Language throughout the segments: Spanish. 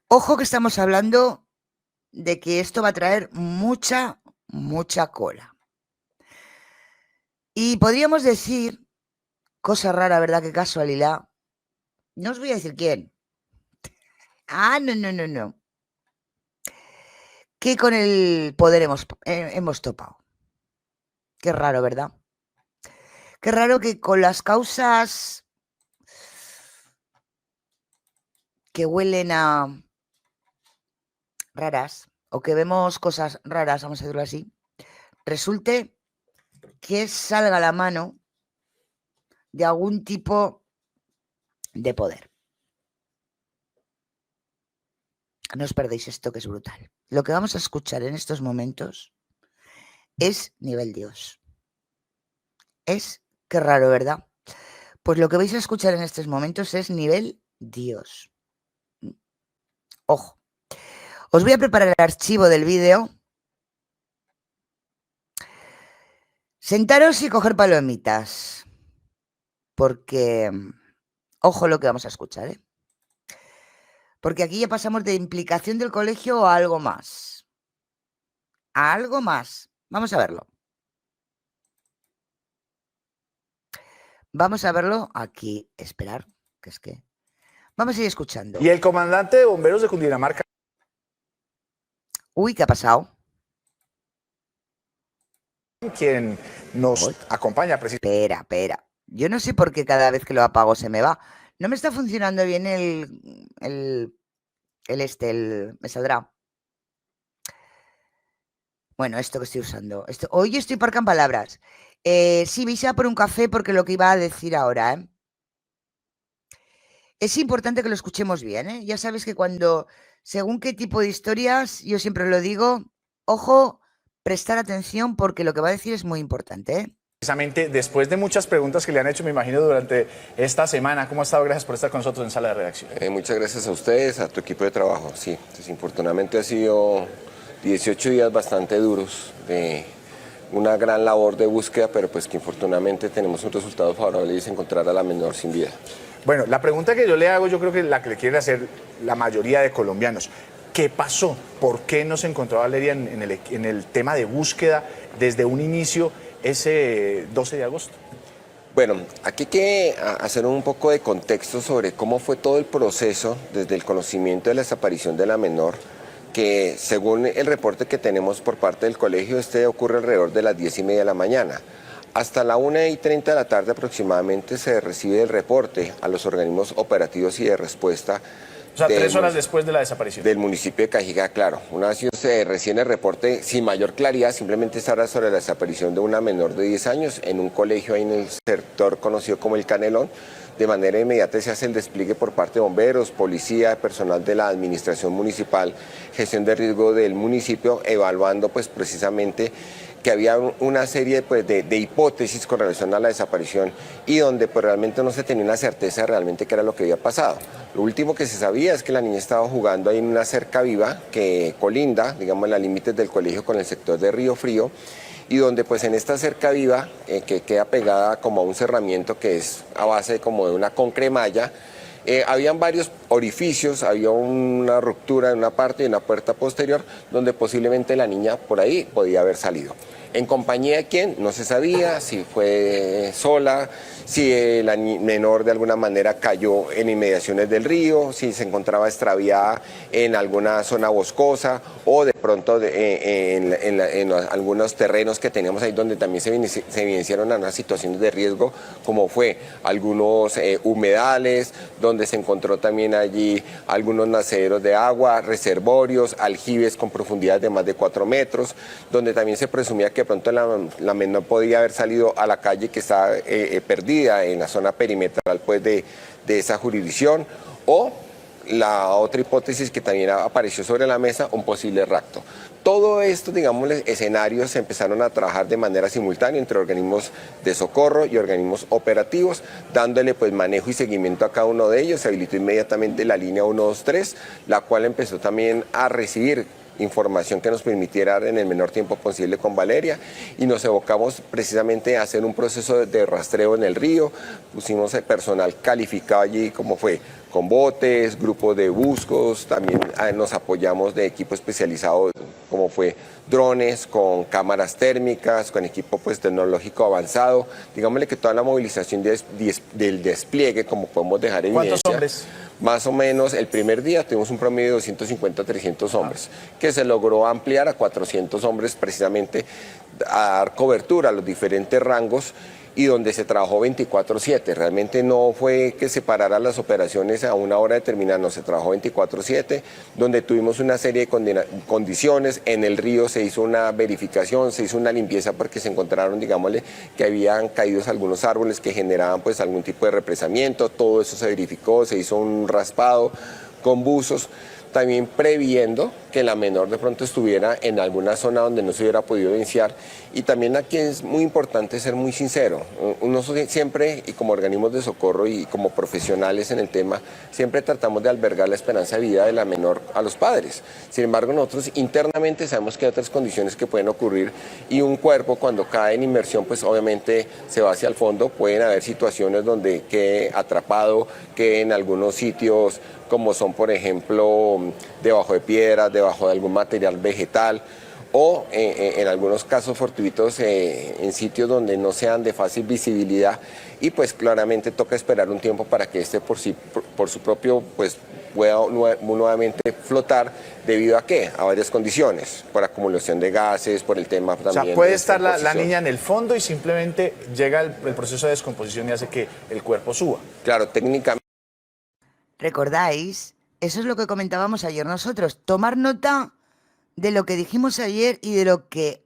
Ojo que estamos hablando de que esto va a traer mucha cola. Y podríamos decir, cosa rara, ¿verdad? Qué casualidad. No os voy a decir quién. No. Que con el poder hemos topado. Qué raro, ¿verdad? Qué raro que con las causas que huelen a raras o que vemos cosas raras, vamos a decirlo así, resulte que salga la mano de algún tipo de poder. No os perdéis esto, que es brutal. Lo que vamos a escuchar en estos momentos es nivel Dios. Es, qué raro, ¿verdad? Pues lo que vais a escuchar en estos momentos es nivel Dios. Ojo. Os voy a preparar el archivo del vídeo. Sentaros y coger palomitas. Porque, ojo lo que vamos a escuchar, ¿eh? Porque aquí ya pasamos de implicación del colegio a algo más. A algo más. Vamos a verlo. Vamos a verlo aquí. Esperar, que es que... Vamos a ir escuchando. Y el comandante de bomberos de Cundinamarca. Uy, ¿qué ha pasado? Quien nos acompaña precisamente. Espera. Yo no sé por qué cada vez que lo apago se me va. No me está funcionando bien me saldrá. Bueno, esto que estoy usando. Hoy estoy parca en palabras. Sí, vais a por un café porque lo que iba a decir ahora, ¿eh? Es importante que lo escuchemos bien, ¿eh? Ya sabes que según qué tipo de historias, yo siempre lo digo, ojo, prestar atención porque lo que va a decir es muy importante, ¿eh? Precisamente después de muchas preguntas que le han hecho, me imagino, durante esta semana. ¿Cómo ha estado? Gracias por estar con nosotros en Sala de Redacción. Muchas gracias a ustedes, a tu equipo de trabajo. Sí, desafortunadamente ha sido 18 días bastante duros de una gran labor de búsqueda, pero pues que infortunadamente tenemos un resultado favorable y es encontrar a la menor sin vida. Bueno, la pregunta que yo le hago, yo creo que la que le quieren hacer la mayoría de colombianos. ¿Qué pasó? ¿Por qué no se encontró Valeria en el tema de búsqueda desde un inicio ese 12 de agosto? Bueno, aquí hay que hacer un poco de contexto sobre cómo fue todo el proceso desde el conocimiento de la desaparición de la menor, que según el reporte que tenemos por parte del colegio, ocurre alrededor de las 10:30 de la mañana. Hasta la 1:30 de la tarde aproximadamente se recibe el reporte a los organismos operativos y de respuesta. O sea, 3 horas después de la desaparición. Del municipio de Cajiga, claro. Una vez se recibe el reporte sin mayor claridad, simplemente se habla sobre la desaparición de una menor de 10 años en un colegio ahí en el sector conocido como El Canelón. De manera inmediata se hace el despliegue por parte de bomberos, policía, personal de la administración municipal, gestión de riesgo del municipio, evaluando pues precisamente que había una serie pues, de hipótesis con relación a la desaparición y donde pues, realmente no se tenía una certeza de realmente qué era lo que había pasado. Lo último que se sabía es que la niña estaba jugando ahí en una cerca viva que colinda, digamos, en los límites del colegio con el sector de Río Frío, y donde pues en esta cerca viva que queda pegada como a un cerramiento que es a base como de una concremalla, habían varios orificios, había una ruptura en una parte y una puerta posterior donde posiblemente la niña por ahí podía haber salido. ¿En compañía de quién? No se sabía, si fue sola, si la menor de alguna manera cayó en inmediaciones del río, si se encontraba extraviada en alguna zona boscosa o de pronto en algunos terrenos que teníamos ahí donde también se evidenciaron unas situaciones de riesgo, como fue algunos humedales, donde se encontró también allí algunos nacederos de agua, reservorios, aljibes con profundidad de más de 4 metros, donde también se presumía que de pronto la menor podía haber salido a la calle que estaba perdida en la zona perimetral pues, de esa jurisdicción, o la otra hipótesis que también apareció sobre la mesa, un posible rapto. Todo esto, digamos, escenarios se empezaron a trabajar de manera simultánea entre organismos de socorro y organismos operativos, dándole pues manejo y seguimiento a cada uno de ellos. Se habilitó inmediatamente la línea 123, la cual empezó también a recibir información que nos permitiera dar en el menor tiempo posible con Valeria y nos evocamos precisamente a hacer un proceso de rastreo en el río. Pusimos el personal calificado allí, como fue con botes, grupos de buscos, también nos apoyamos de equipo especializado como fue drones, con cámaras térmicas, con equipo pues tecnológico avanzado. Digámosle que toda la movilización del despliegue, como podemos dejar en evidencia. ¿Cuántos hombres? Más o menos el primer día tuvimos un promedio de 250 a 300 hombres, que se logró ampliar a 400 hombres precisamente a dar cobertura a los diferentes rangos y donde se trabajó 24/7. Realmente no fue que se pararan las operaciones a una hora determinada, no, se trabajó 24/7, donde tuvimos una serie de condiciones. En el río se hizo una verificación, se hizo una limpieza porque se encontraron, digámosle, que habían caído algunos árboles que generaban pues algún tipo de represamiento. Todo eso se verificó, se hizo un raspado con buzos, también previendo que la menor de pronto estuviera en alguna zona donde no se hubiera podido evidenciar. Y también aquí es muy importante ser muy sincero. Uno siempre, y como organismos de socorro y como profesionales en el tema, siempre tratamos de albergar la esperanza de vida de la menor a los padres. Sin embargo, nosotros internamente sabemos que hay otras condiciones que pueden ocurrir y un cuerpo cuando cae en inmersión, pues obviamente se va hacia el fondo. Pueden haber situaciones donde quede atrapado, que en algunos sitios como son, por ejemplo, debajo de piedras, debajo de algún material vegetal, o en algunos casos fortuitos en sitios donde no sean de fácil visibilidad, y pues claramente toca esperar un tiempo para que este por su propio pues pueda nuevamente flotar. ¿Debido a qué? A varias condiciones, por acumulación de gases, por el tema también. O sea, puede estar la niña en el fondo y simplemente llega el proceso de descomposición y hace que el cuerpo suba. Claro, técnicamente. ¿Recordáis? Eso es lo que comentábamos ayer nosotros. Tomar nota de lo que dijimos ayer y de lo que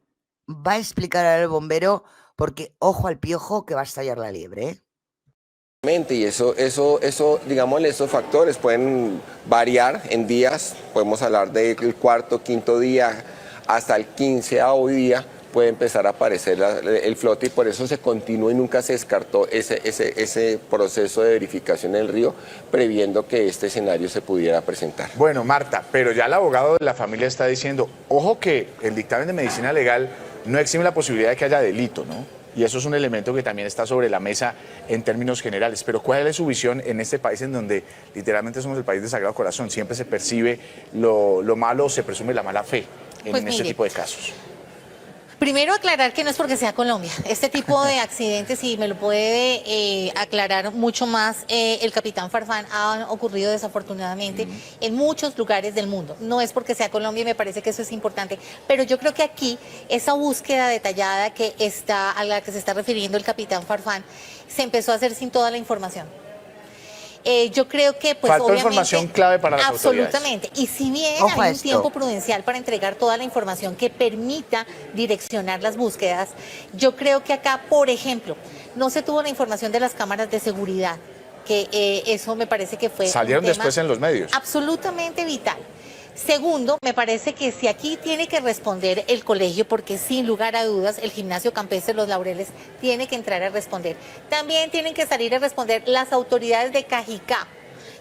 va a explicar ahora el bombero, porque ojo al piojo que va a estallar la liebre, ¿eh? Y eso, digámosle, esos factores pueden variar en días. Podemos hablar del cuarto, quinto día, hasta el 15º día puede empezar a aparecer el flote, y por eso se continuó y nunca se descartó ese proceso de verificación en el río, previendo que este escenario se pudiera presentar. Bueno, Marta, pero ya el abogado de la familia está diciendo, ojo que el dictamen de medicina legal no exime la posibilidad de que haya delito, ¿no? Y eso es un elemento que también está sobre la mesa en términos generales. Pero ¿cuál es su visión en este país en donde literalmente somos el país de Sagrado Corazón? Siempre se percibe lo malo, se presume la mala fe en este tipo de casos. Primero aclarar que no es porque sea Colombia. Este tipo de accidentes, y me lo puede aclarar mucho más el capitán Farfán, han ocurrido desafortunadamente en muchos lugares del mundo. No es porque sea Colombia y me parece que eso es importante. Pero yo creo que aquí esa búsqueda detallada a la que se está refiriendo el capitán Farfán se empezó a hacer sin toda la información. Yo creo que pues faltó obviamente información clave para las absolutamente autoridades. Y si bien hay un tiempo prudencial para entregar toda la información que permita direccionar las búsquedas, yo creo que acá, por ejemplo, no se tuvo la información de las cámaras de seguridad, que eso me parece que fue salieron después en los medios. Absolutamente vital. Segundo, me parece que si aquí tiene que responder el colegio, porque sin lugar a dudas el Gimnasio Campestre Los Laureles tiene que entrar a responder. También tienen que salir a responder las autoridades de Cajicá,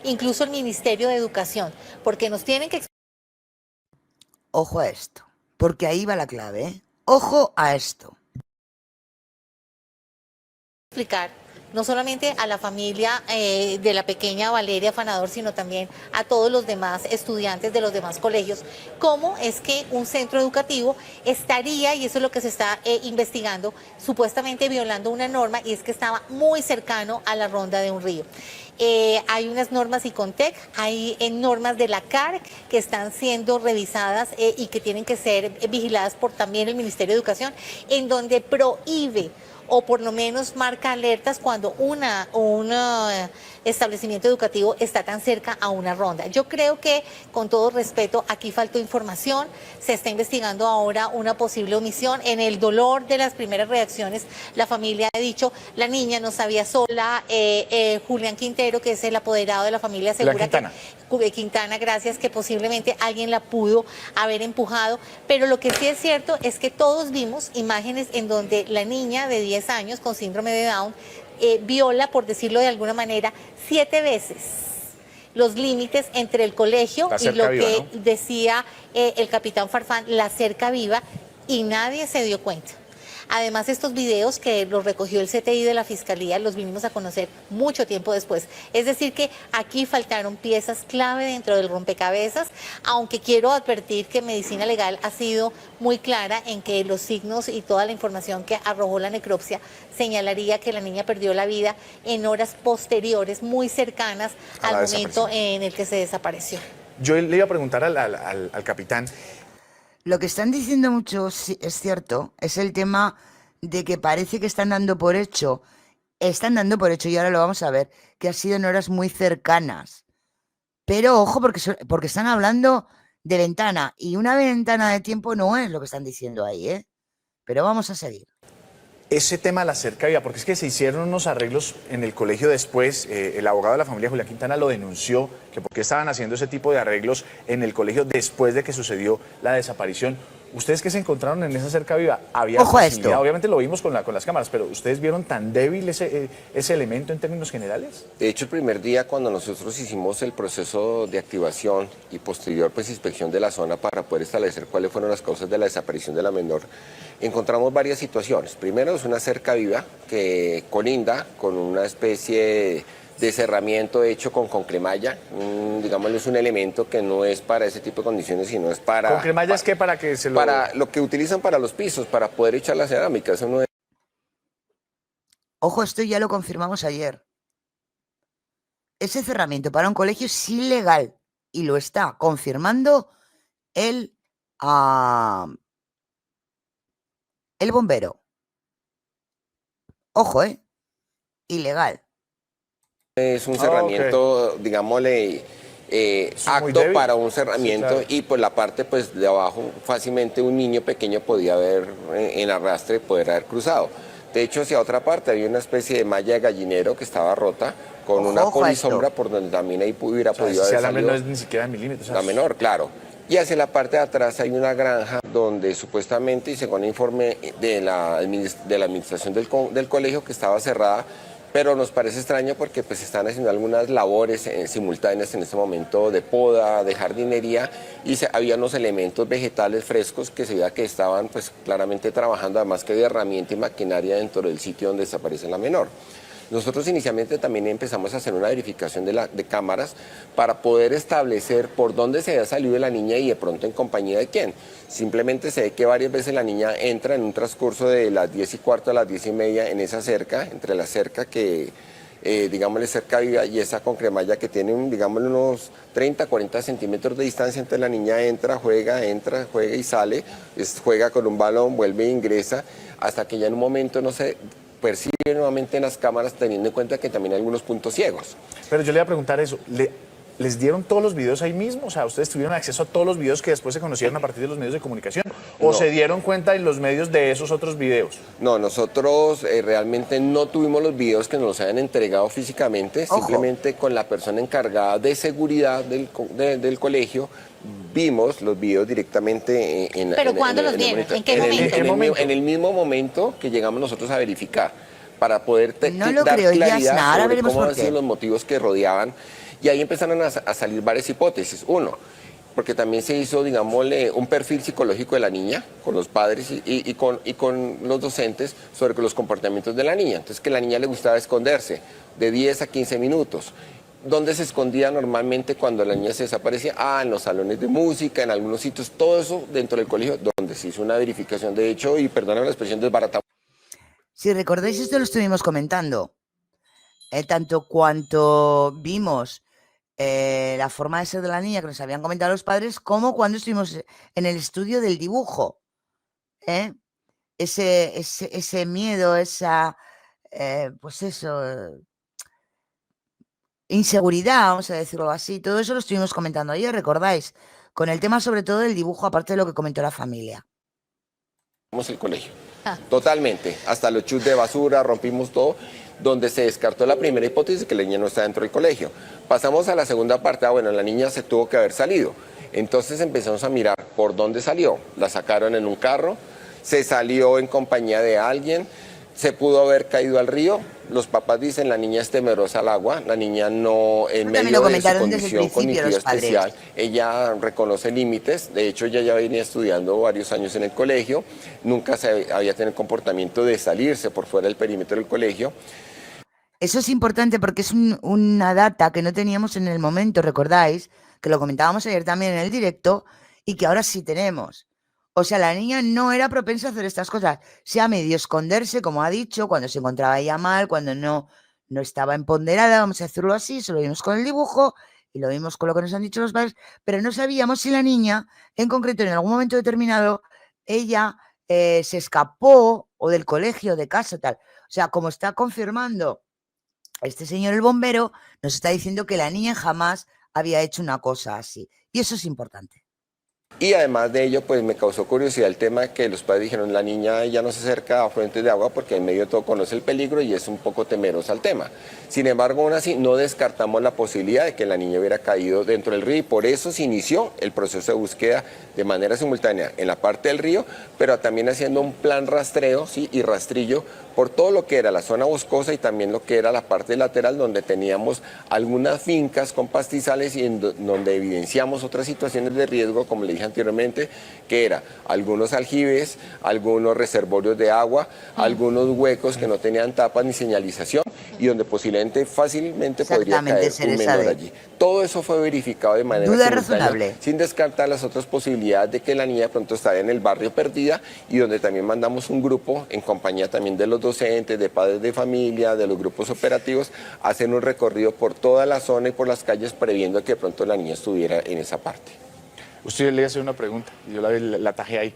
incluso el Ministerio de Educación, porque nos tienen que... Ojo a esto, porque ahí va la clave, ¿eh? Ojo a esto. Explicar no solamente a la familia de la pequeña Valeria Fanador, sino también a todos los demás estudiantes de los demás colegios, cómo es que un centro educativo estaría, y eso es lo que se está investigando, supuestamente violando una norma, y es que estaba muy cercano a la ronda de un río. Hay unas normas ICONTEC, hay normas de la CAR que están siendo revisadas y que tienen que ser vigiladas por también el Ministerio de Educación, en donde prohíbe o por lo menos marca alertas cuando un establecimiento educativo está tan cerca a una ronda. Yo creo que, con todo respeto, aquí faltó información, se está investigando ahora una posible omisión. En el dolor de las primeras reacciones, la familia ha dicho, la niña no sabía sola. Julián Quintero, que es el apoderado de la familia, asegura que Quintana, gracias, que posiblemente alguien la pudo haber empujado, pero lo que sí es cierto es que todos vimos imágenes en donde la niña de 10 años con síndrome de Down viola, por decirlo de alguna manera, 7 veces los límites entre el colegio La y cerca lo viva, que ¿no? decía el capitán Farfán, la cerca viva, y nadie se dio cuenta. Además, estos videos que los recogió el CTI de la Fiscalía los vinimos a conocer mucho tiempo después. Es decir, que aquí faltaron piezas clave dentro del rompecabezas, aunque quiero advertir que Medicina Legal ha sido muy clara en que los signos y toda la información que arrojó la necropsia señalaría que la niña perdió la vida en horas posteriores, muy cercanas A la al momento desaparición. en el que se desapareció. Yo le iba a preguntar al capitán, Lo que están diciendo mucho, sí, es cierto, es el tema de que parece que están dando por hecho, y ahora lo vamos a ver, que ha sido en horas muy cercanas. Pero ojo, porque están hablando de ventana, y una ventana de tiempo no es lo que están diciendo ahí, ¿eh? Pero vamos a seguir. ese tema de la cerca viva, porque es que se hicieron unos arreglos en el colegio después, el abogado de la familia Julián Quintana lo denunció, que por qué estaban haciendo ese tipo de arreglos en el colegio después de que sucedió la desaparición. ¿Ustedes qué se encontraron en esa cerca viva? ¿Había Ojo a facilidad? esto. Obviamente lo vimos con las cámaras, pero ¿ustedes vieron tan débil ese elemento en términos generales? De hecho, el primer día cuando nosotros hicimos el proceso de activación y posterior pues inspección de la zona para poder establecer cuáles fueron las causas de la desaparición de la menor, encontramos varias situaciones. Primero es una cerca viva que colinda con una especie de cerramiento hecho con concremalla. Digámoslo, es un elemento que no es para ese tipo de condiciones, sino es para... ¿Con cremalla es que para que se lo...? Para lo que utilizan para los pisos, para poder echar la cerámica. Eso no es... Ojo, esto ya lo confirmamos ayer. Ese cerramiento para un colegio es ilegal y lo está confirmando el, el bombero. Ojo, ilegal. Es un Ah, cerramiento, digámosle, muy apto débil. para un cerramiento, Sí, claro. y por la parte pues de abajo fácilmente un niño pequeño podía haber en arrastre, poder haber cruzado. De hecho, hacia otra parte había una especie de malla de gallinero que estaba rota con Ojo, una ojo a esto. polisombra por donde también ahí hubiera O sea, podido si haber la menor no salido es ni siquiera de milímetros. o sea, la menor, claro. Y hacia la parte de atrás hay una granja donde supuestamente, y según el informe de la administración del colegio, que estaba cerrada, pero nos parece extraño porque pues están haciendo algunas labores simultáneas en este momento de poda, de jardinería, y había unos elementos vegetales frescos que se veía que estaban pues claramente trabajando, además que de herramienta y maquinaria dentro del sitio donde desaparece la menor. Nosotros inicialmente también empezamos a hacer una verificación de cámaras para poder establecer por dónde se había salido la niña y de pronto en compañía de quién. Simplemente se ve que varias veces la niña entra en un transcurso de las 10:15 a las 10:30 en esa cerca, entre la cerca que, digámosle, cerca viva y esa con cremalla que tiene, digámosle, unos 30, 40 centímetros de distancia. Entonces la niña entra, juega y sale, juega con un balón, vuelve e ingresa, hasta que ya en un momento no se percibe nuevamente en las cámaras, teniendo en cuenta que también hay algunos puntos ciegos. Pero yo le iba a preguntar eso, ¿les dieron todos los videos ahí mismo? O sea, ¿ustedes tuvieron acceso a todos los videos que después se conocieron a partir de los medios de comunicación? ¿O No. se dieron cuenta en los medios de esos otros videos? No, nosotros realmente no tuvimos los videos que nos los hayan entregado físicamente, Ojo. simplemente con la persona encargada de seguridad del colegio vimos los videos directamente en... ¿Pero en- cuándo en- los en el vieron? momento. ¿En qué el- momento? ¿En qué momento? En el mismo momento que llegamos nosotros a verificar, para poder No lo dar creo, claridad Yasna, ahora sobre veremos cómo por han sido qué. los motivos que rodeaban. Y ahí empezaron a salir varias hipótesis. Uno, porque también se hizo, digámosle, un perfil psicológico de la niña con los padres y con los docentes sobre los comportamientos de la niña. Entonces, que a la niña le gustaba esconderse de 10 a 15 minutos. ¿Dónde se escondía normalmente cuando la niña se desaparecía? En los salones de música, en algunos sitios, todo eso dentro del colegio, donde se hizo una verificación. De hecho, y perdóname la expresión, desbaratamos. Si recordáis, esto lo estuvimos comentando. Tanto cuanto vimos la forma de ser de la niña que nos habían comentado los padres, como cuando estuvimos en el estudio del dibujo. ¿eh? Ese miedo, esa, pues eso, inseguridad, vamos a decirlo así, todo eso lo estuvimos comentando ayer, ¿recordáis? Con el tema sobre todo del dibujo, aparte de lo que comentó la familia. El colegio. Totalmente. Hasta los chutes de basura, rompimos todo, donde se descartó la primera hipótesis que la niña no está dentro del colegio. Pasamos a la segunda parte. Bueno, la niña se tuvo que haber salido. Entonces empezamos a mirar por dónde salió. La sacaron en un carro, se salió en compañía de alguien, se pudo haber caído al río. los papás dicen la niña es temerosa al agua, la niña no, en También medio lo de su comentaron desde el condición principio cognitiva los padres. especial, ella reconoce límites, de hecho ella ya venía estudiando varios años en el colegio, nunca se había tenido el comportamiento de salirse por fuera del perímetro del colegio. Eso es importante porque es una data que no teníamos en el momento, ¿recordáis? Que lo comentábamos ayer también en el directo y que ahora sí tenemos. O sea, la niña no era propensa a hacer estas cosas. Se ha medio esconderse, como ha dicho, cuando se encontraba ella mal, cuando no estaba empoderada, vamos a decirlo así, eso lo vimos con el dibujo y lo vimos con lo que nos han dicho los padres, pero no sabíamos si la niña, en concreto, en algún momento determinado, ella se escapó o del colegio, de casa, tal. O sea, como está confirmando este señor el bombero, nos está diciendo que la niña jamás había hecho una cosa así. Y eso es importante. Y además de ello, pues me causó curiosidad el tema que los padres dijeron, la niña ya no se acerca a fuentes de agua porque en medio de todo conoce el peligro y es un poco temerosa al tema. Sin embargo, aún así, no descartamos la posibilidad de que la niña hubiera caído dentro del río y por eso se inició el proceso de búsqueda de manera simultánea en la parte del río, pero también haciendo un plan rastreo, ¿sí? Y rastrillo por todo lo que era la zona boscosa y también lo que era la parte lateral donde teníamos algunas fincas con pastizales y donde evidenciamos otras situaciones de riesgo, como le dije anteriormente, que era algunos aljibes, algunos reservorios de agua, algunos huecos que no tenían tapas ni señalización y donde posiblemente fácilmente podría caer un menor allí. Todo eso fue verificado de manera duda simultánea, razonable, sin descartar las otras posibilidades de que la niña de pronto estaba en el barrio perdida y donde también mandamos un grupo en compañía también de los docentes, de padres de familia, de los grupos operativos, a hacer un recorrido por toda la zona y por las calles previendo que de pronto la niña estuviera en esa parte. Usted le hace una pregunta y yo la tajé ahí.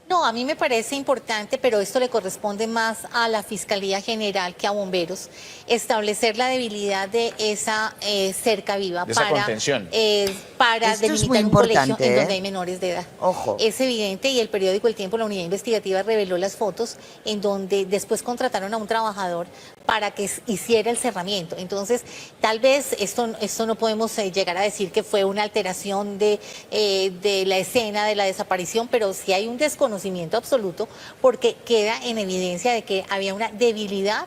No, a mí me parece importante, pero esto le corresponde más a la Fiscalía General que a bomberos, establecer la debilidad de esa cerca viva De esa contención. Para Esto es delimitar muy un colegio importante, en donde hay menores de edad. Ojo. Es evidente y el periódico El Tiempo, la unidad investigativa, reveló las fotos en donde después contrataron a un trabajador para que hiciera el cerramiento. Entonces, tal vez esto no podemos llegar a decir que fue una alteración de la escena de la desaparición, pero sí hay un desconocimiento absoluto porque queda en evidencia de que había una debilidad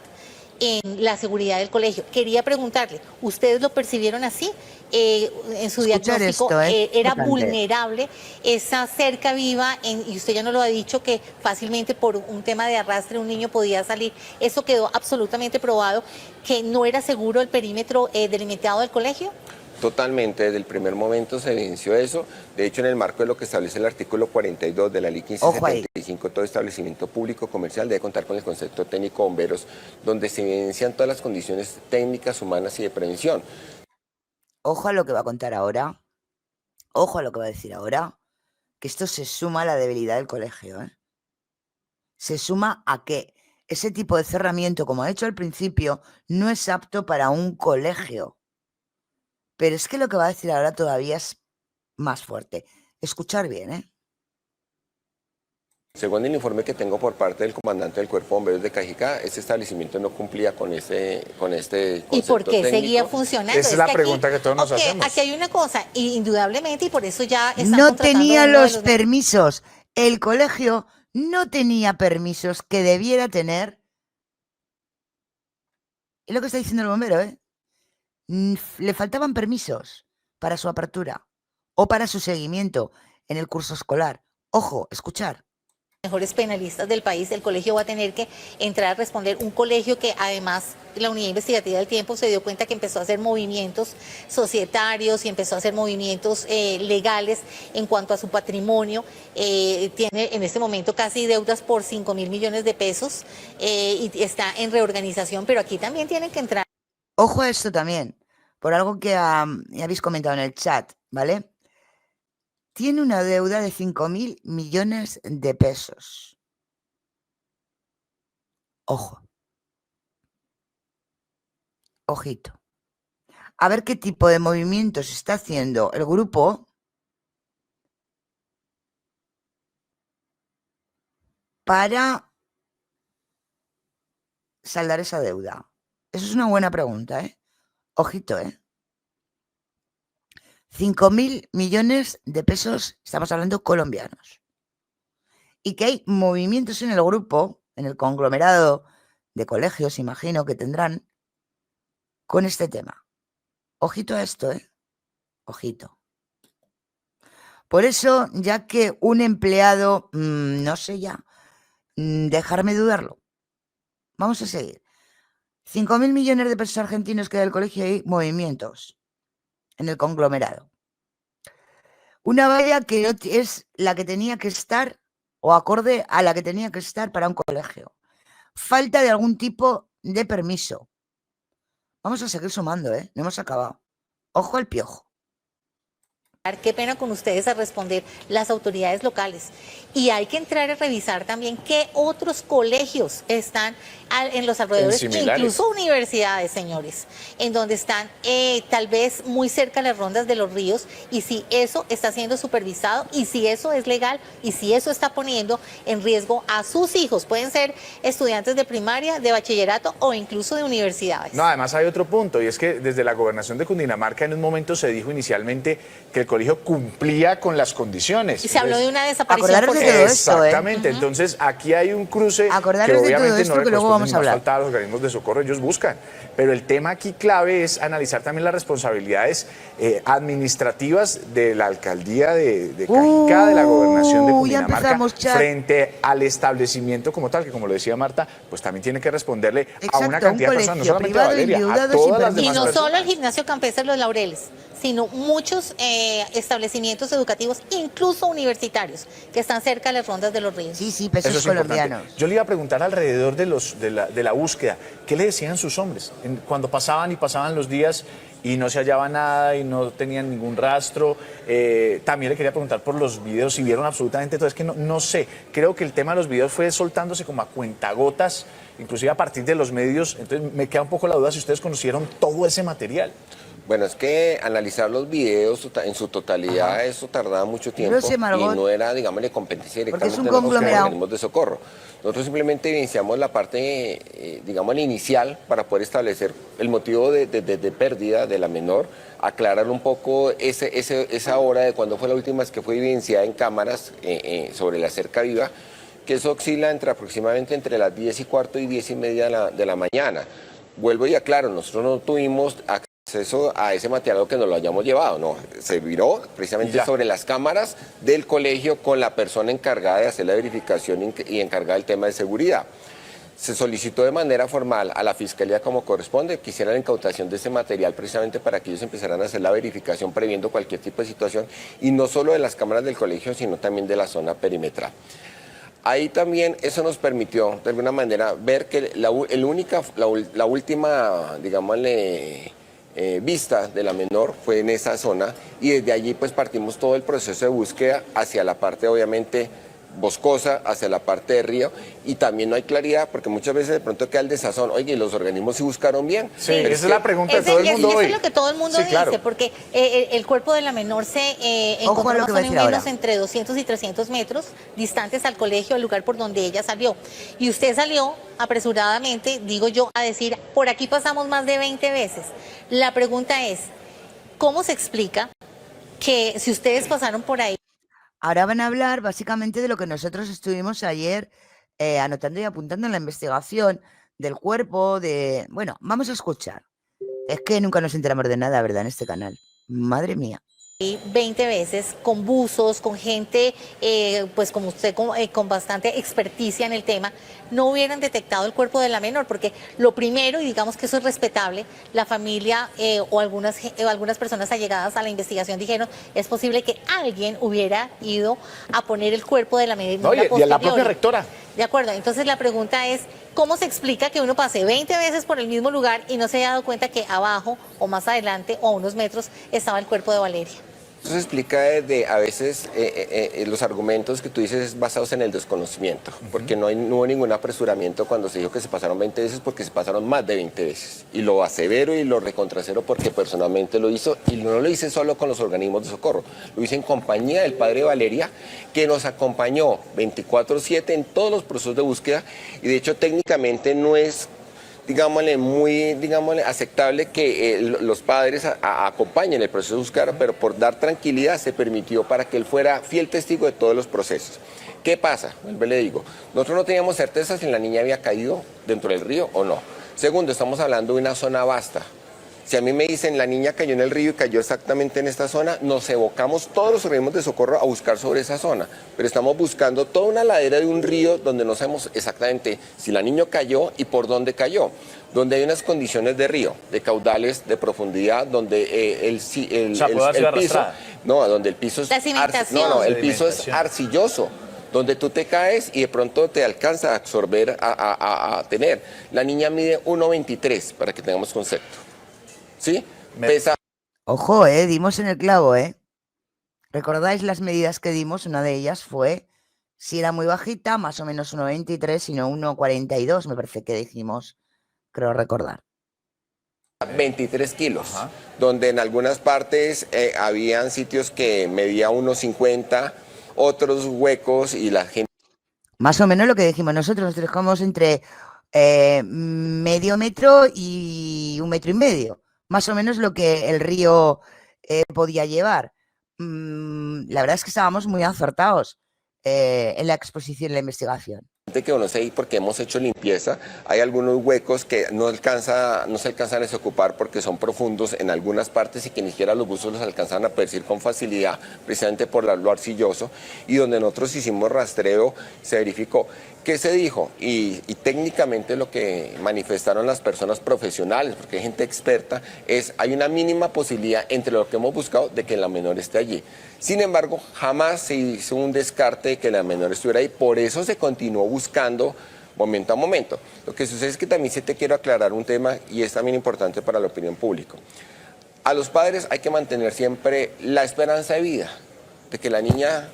en la seguridad del colegio. Quería preguntarle, ¿ustedes lo percibieron así? En su Escuchar diagnóstico, esto, ¿era importante. vulnerable esa cerca viva? Y usted ya no lo ha dicho, que fácilmente por un tema de arrastre un niño podía salir. Eso quedó absolutamente probado, que no era seguro el perímetro delimitado del colegio. Totalmente, desde el primer momento se evidenció eso. De hecho, en el marco de lo que establece el artículo 42 de la Ley 1575, todo establecimiento público comercial debe contar con el concepto técnico de bomberos, donde se evidencian todas las condiciones técnicas, humanas y de prevención. Ojo a lo que va a contar ahora. Ojo a lo que va a decir ahora. Que esto se suma a la debilidad del colegio, ¿eh? Se suma a que ese tipo de cerramiento, como ha hecho al principio, no es apto para un colegio. Pero es que lo que va a decir ahora todavía es más fuerte. Escuchar bien, ¿eh? Según el informe que tengo por parte del comandante del Cuerpo de Bomberos de Cajicá, este establecimiento no cumplía con este concepto ¿Y por qué técnico. seguía funcionando? Esa es la que pregunta que todos nos hacemos. Aquí hay una cosa, indudablemente, y por eso ya están No contratando tenía a uno de los permisos. El colegio no tenía permisos que debiera tener. Es lo que está diciendo el bombero, ¿eh? Le faltaban permisos para su apertura o para su seguimiento en el curso escolar. Ojo, escuchar. mejores penalistas del país. El colegio va a tener que entrar a responder, un colegio que además la unidad investigativa del tiempo se dio cuenta que empezó a hacer movimientos societarios y empezó a hacer movimientos legales en cuanto a su patrimonio. Tiene en este momento casi deudas por 5.000 millones de pesos y está en reorganización, pero aquí también tienen que entrar. Ojo a esto también, por algo que habéis comentado en el chat, ¿vale? Tiene una deuda de 5.000 millones de pesos. Ojo. Ojito. A ver qué tipo de movimientos está haciendo el grupo para saldar esa deuda. Eso es una buena pregunta, ¿eh? Ojito, ¿eh? 5.000 millones de pesos, estamos hablando colombianos. Y que hay movimientos en el grupo, en el conglomerado de colegios, imagino, que tendrán con este tema. Ojito a esto, ¿eh? Ojito. Por eso, ya que un empleado, no sé ya, dejarme dudarlo. Vamos a seguir. 5.000 millones de pesos argentinos que da el colegio y movimientos en el conglomerado. Una valla que no es la que tenía que estar o acorde a la que tenía que estar para un colegio. Falta de algún tipo de permiso. Vamos a seguir sumando, ¿eh? No hemos acabado. Ojo al piojo. Qué pena con ustedes a responder las autoridades locales. Y hay que entrar a revisar también qué otros colegios están en los alrededores, incluso universidades, señores, en donde están tal vez muy cerca de las rondas de los ríos, y si eso está siendo supervisado, y si eso es legal, y si eso está poniendo en riesgo a sus hijos. Pueden ser estudiantes de primaria, de bachillerato o incluso de universidades. No, además hay otro punto, y es que desde la gobernación de Cundinamarca en un momento se dijo inicialmente que el colegio cumplía con las condiciones. Y se habló de una desaparición. Acordaros de todo esto, exactamente, entonces aquí hay un cruce acordaros que obviamente de todo esto, no que luego vamos a hablar. Falta a los organismos de socorro, ellos buscan. Pero el tema aquí clave es analizar también las responsabilidades administrativas de la alcaldía de Cajicá, de la gobernación de Cundinamarca, frente al establecimiento como tal, que como lo decía Marta, pues también tiene que responderle a una cantidad de personas, no solamente a Valeria, a todas las demás Y no personas. solo el gimnasio campestre Los Laureles, sino muchos establecimientos educativos, incluso universitarios, que están cerca de las rondas de los ríos. Sí, sí, pesos colombianos. Yo le iba a preguntar alrededor de la búsqueda, ¿qué le decían sus hombres? Cuando pasaban los días y no se hallaba nada y no tenían ningún rastro. También le quería preguntar por los videos, si vieron absolutamente todo. Es que no sé, creo que el tema de los videos fue soltándose como a cuentagotas, inclusive a partir de los medios. Entonces me queda un poco la duda si ustedes conocieron todo ese material. Bueno, es que analizar los videos en su totalidad, eso tardaba mucho tiempo y no era, digámosle, competencia directamente de los organismos de socorro. Nosotros simplemente evidenciamos la parte, digamos, inicial para poder establecer el motivo de pérdida de la menor, aclarar un poco esa hora de cuando fue la última vez que fue evidenciada en cámaras sobre la cerca viva, que eso oscila aproximadamente entre las 10:15 y 10:30 de la mañana. Vuelvo y aclaro, nosotros no tuvimos acceso a ese material que nos lo hayamos llevado, no, se viró precisamente sobre las cámaras del colegio con la persona encargada de hacer la verificación y encargada del tema de seguridad. Se solicitó de manera formal a la Fiscalía como corresponde que hiciera la incautación de ese material precisamente para que ellos empezaran a hacer la verificación previendo cualquier tipo de situación, y no solo de las cámaras del colegio, sino también de la zona perimetral. Ahí también eso nos permitió de alguna manera ver que la última, digámosle, vista de la menor fue en esa zona, y desde allí pues partimos todo el proceso de búsqueda hacia la parte obviamente boscosa, hacia la parte de río, y también no hay claridad porque muchas veces de pronto queda el desazón. Oye, ¿los organismos sí buscaron bien? Sí, esa es la pregunta de todo el mundo hoy. Eso es lo que todo el mundo dice, porque el cuerpo de la menor se encontró más o menos entre 200 y 300 metros distantes al colegio, al lugar por donde ella salió. Y usted salió apresuradamente, digo yo, a decir, por aquí pasamos más de 20 veces. La pregunta es, ¿cómo se explica que si ustedes pasaron por ahí? Ahora van a hablar básicamente de lo que nosotros estuvimos ayer anotando y apuntando en la investigación del cuerpo, Bueno, vamos a escuchar. Es que nunca nos enteramos de nada, ¿verdad? En este canal. Madre mía. 20 veces, con buzos, con gente, pues como usted, con bastante experticia en el tema, no hubieran detectado el cuerpo de la menor, porque lo primero, y digamos que eso es respetable, la familia o algunas personas allegadas a la investigación dijeron, es posible que alguien hubiera ido a poner el cuerpo de la menor. Y a la propia rectora. De acuerdo, entonces la pregunta es, ¿cómo se explica que uno pase 20 veces por el mismo lugar y no se haya dado cuenta que abajo o más adelante o a unos metros estaba el cuerpo de Valeria? Eso se explica desde, a veces, los argumentos que tú dices basados en el desconocimiento, porque no hubo ningún apresuramiento cuando se dijo que se pasaron 20 veces, porque se pasaron más de 20 veces. Y lo asevero y lo recontrasero porque personalmente lo hizo, y no lo hice solo con los organismos de socorro, lo hice en compañía del padre Valeria, que nos acompañó 24/7 en todos los procesos de búsqueda, y de hecho técnicamente no es muy aceptable que los padres acompañen el proceso de búsqueda, pero por dar tranquilidad se permitió para que él fuera fiel testigo de todos los procesos. ¿Qué pasa? Le digo, nosotros no teníamos certeza si la niña había caído dentro del río o no. Segundo, estamos hablando de una zona vasta. Si a mí me dicen la niña cayó en el río y cayó exactamente en esta zona, nos evocamos todos los organismos de socorro a buscar sobre esa zona. Pero estamos buscando toda una ladera de un río donde no sabemos exactamente si la niña cayó y por dónde cayó. Donde hay unas condiciones de río, de caudales, de profundidad, donde el piso... No, donde el piso es... el piso es arcilloso. Donde tú te caes y de pronto te alcanza a absorber, a tener. La niña mide 1,23, para que tengamos concepto. ¿Sí? Pesa. Ojo, dimos en el clavo, ¿Recordáis las medidas que dimos? Una de ellas fue, si era muy bajita, más o menos 1,23, sino 1,42, me parece que dijimos, creo recordar. 23 kilos, donde en algunas partes habían sitios que medía 1,50, otros huecos y la gente... Más o menos lo que dijimos nosotros, nos dejamos entre medio metro y 1,5 metros. Más o menos lo que el río podía llevar. La verdad es que estábamos muy acertados en la exposición y la investigación. Que no sé, porque hemos hecho limpieza, hay algunos huecos que no se alcanzan a desocupar porque son profundos en algunas partes y que ni siquiera los buzos los alcanzan a percibir con facilidad, precisamente por lo arcilloso, y donde nosotros hicimos rastreo, se verificó. ¿Qué se dijo? Y técnicamente lo que manifestaron las personas profesionales, porque hay gente experta, hay una mínima posibilidad entre lo que hemos buscado de que la menor esté allí. Sin embargo, jamás se hizo un descarte de que la menor estuviera ahí, por eso se continuó buscando momento a momento. Lo que sucede es que también sí te quiero aclarar un tema y es también importante para la opinión pública. A los padres hay que mantener siempre la esperanza de vida, de que la niña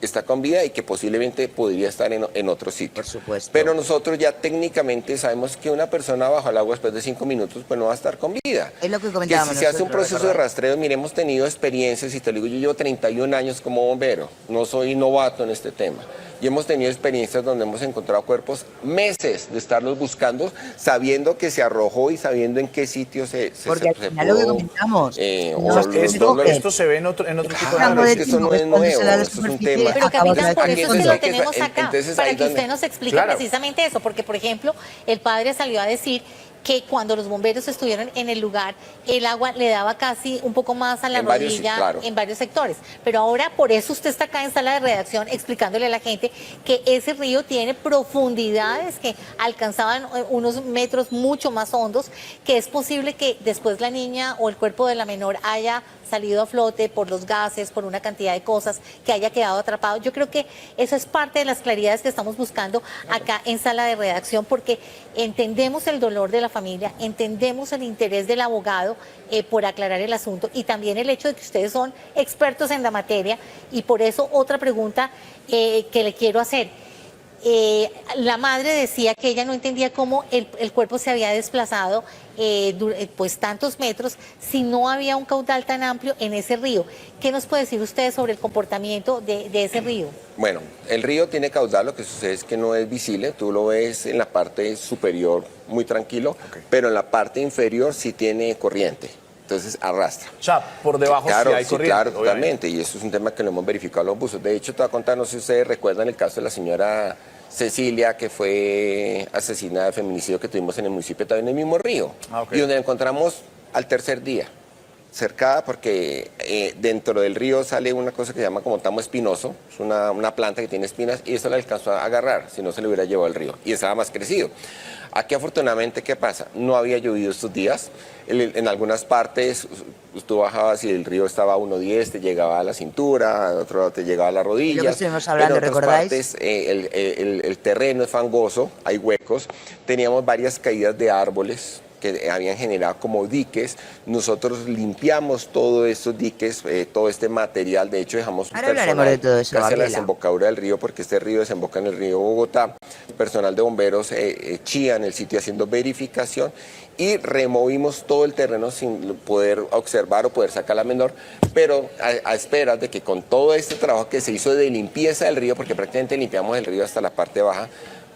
está con vida y que posiblemente podría estar en otro sitio. Por supuesto. Pero nosotros ya técnicamente sabemos que una persona bajo el agua después de 5 minutos pues no va a estar con vida. Es lo que comentábamos. Que si se hace un proceso de rastreo, mire, hemos tenido experiencias, y te lo digo, yo llevo 31 años como bombero, no soy novato en este tema. Y hemos tenido experiencias donde hemos encontrado cuerpos meses de estarlos buscando, sabiendo que se arrojó y sabiendo en qué sitio se porque al final lo que comentamos. Esto se ve en otro tipo de áreas. Eso no es nuevo, eso es un tema. Pero capitán, por eso es que lo tenemos acá, entonces, para que usted nos explique precisamente eso, porque por ejemplo, el padre salió a decir que cuando los bomberos estuvieron en el lugar, el agua le daba casi un poco más a la rodilla en varios sectores. Pero ahora, por eso usted está acá en sala de redacción explicándole a la gente que ese río tiene profundidades que alcanzaban unos metros mucho más hondos, que es posible que después la niña o el cuerpo de la menor haya salido a flote por los gases, por una cantidad de cosas, que haya quedado atrapado. Yo creo que eso es parte de las claridades que estamos buscando acá en sala de redacción, porque entendemos el dolor de la familia, entendemos el interés del abogado por aclarar el asunto y también el hecho de que ustedes son expertos en la materia, y por eso otra pregunta que le quiero hacer. La madre decía que ella no entendía cómo el cuerpo se había desplazado pues tantos metros si no había un caudal tan amplio en ese río. ¿Qué nos puede decir usted sobre el comportamiento de ese río? Bueno, el río tiene caudal, lo que sucede es que no es visible, tú lo ves en la parte superior muy tranquilo, pero en la parte inferior sí tiene corriente. Entonces arrastra. O sea, por debajo claro, sí hay corriente. Claro, totalmente. Y eso es un tema que lo hemos verificado los buzos. De hecho, te voy a contar, no sé si ustedes recuerdan el caso de la señora Cecilia, que fue asesinada de feminicidio que tuvimos en el municipio, también en el mismo río. Y donde la encontramos al tercer día, cercada, porque dentro del río sale una cosa que se llama como tamo espinoso, es una planta que tiene espinas, y eso la alcanzó a agarrar, si no se le hubiera llevado al río, y estaba más crecido. Aquí afortunadamente, ¿qué pasa? No había llovido estos días, en algunas partes tú bajabas y el río estaba a 1,10, te llegaba a la cintura, otro lado te llegaba a las rodillas. Lo que estuvimos hablando, pero en otras ¿recordáis? partes el terreno es fangoso, hay huecos, teníamos varias caídas de árboles que habían generado como diques. Nosotros limpiamos todos estos diques, todo este material. De hecho, dejamos un personal de todo eso, casi a la desembocadura del río, porque este río desemboca en el río Bogotá. Personal de bomberos chía en el sitio haciendo verificación y removimos todo el terreno sin poder observar o poder sacar la menor, pero a esperas de que con todo este trabajo que se hizo de limpieza del río, porque prácticamente limpiamos el río hasta la parte baja,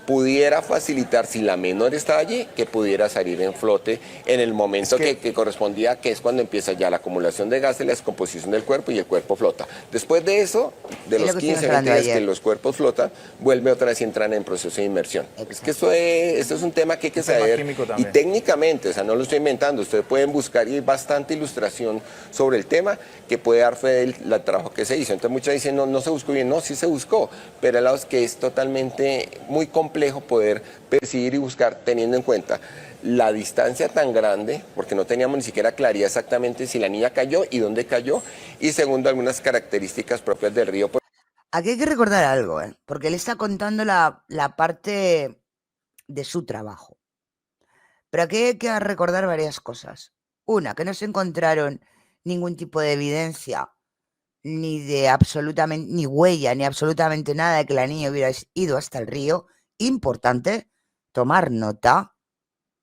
pudiera facilitar, si la menor estaba allí, que pudiera salir en flote en el momento que correspondía, que es cuando empieza ya la acumulación de gases, la descomposición del cuerpo y el cuerpo flota. Después de eso, de Es lo los que 15, estuvimos 20 hablando días que ayer. los cuerpos flotan, vuelve otra vez y entran en proceso de inmersión. Es que esto es un tema que hay que Un tema saber. químico Y también. técnicamente, o sea, no lo estoy inventando, ustedes pueden buscar y hay bastante ilustración sobre el tema que puede dar fe del trabajo que se hizo. Entonces muchas dicen, no, no se buscó bien, no, sí se buscó, pero el lado es que es totalmente muy complejo poder percibir y buscar teniendo en cuenta la distancia tan grande, porque no teníamos ni siquiera claridad exactamente si la niña cayó y dónde cayó, y segundo, algunas características propias del río. Aquí hay que recordar algo, porque él está contando la parte de su trabajo. Pero aquí hay que recordar varias cosas. Una, que no se encontraron ningún tipo de evidencia, ni de absolutamente, ni huella, ni absolutamente nada de que la niña hubiera ido hasta el río. Importante, tomar nota.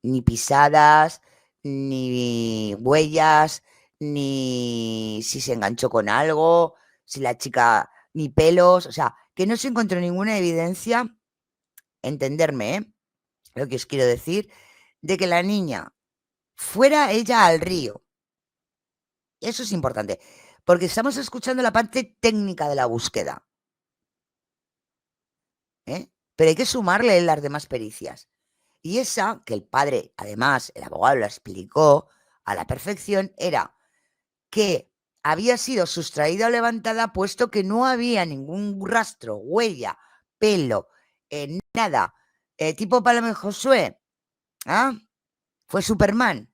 Ni pisadas, ni huellas, ni si se enganchó con algo, si la chica, ni pelos, o sea, que no se encontró ninguna evidencia, entenderme, lo que os quiero decir, de que la niña fuera ella al río. Eso es importante, porque estamos escuchando la parte técnica de la búsqueda. Pero hay que sumarle las demás pericias. Y esa, que el padre, además, el abogado lo explicó a la perfección, era que había sido sustraída o levantada puesto que no había ningún rastro, huella, pelo, nada. Tipo Paloma y Josué. ¿Ah? Fue Superman.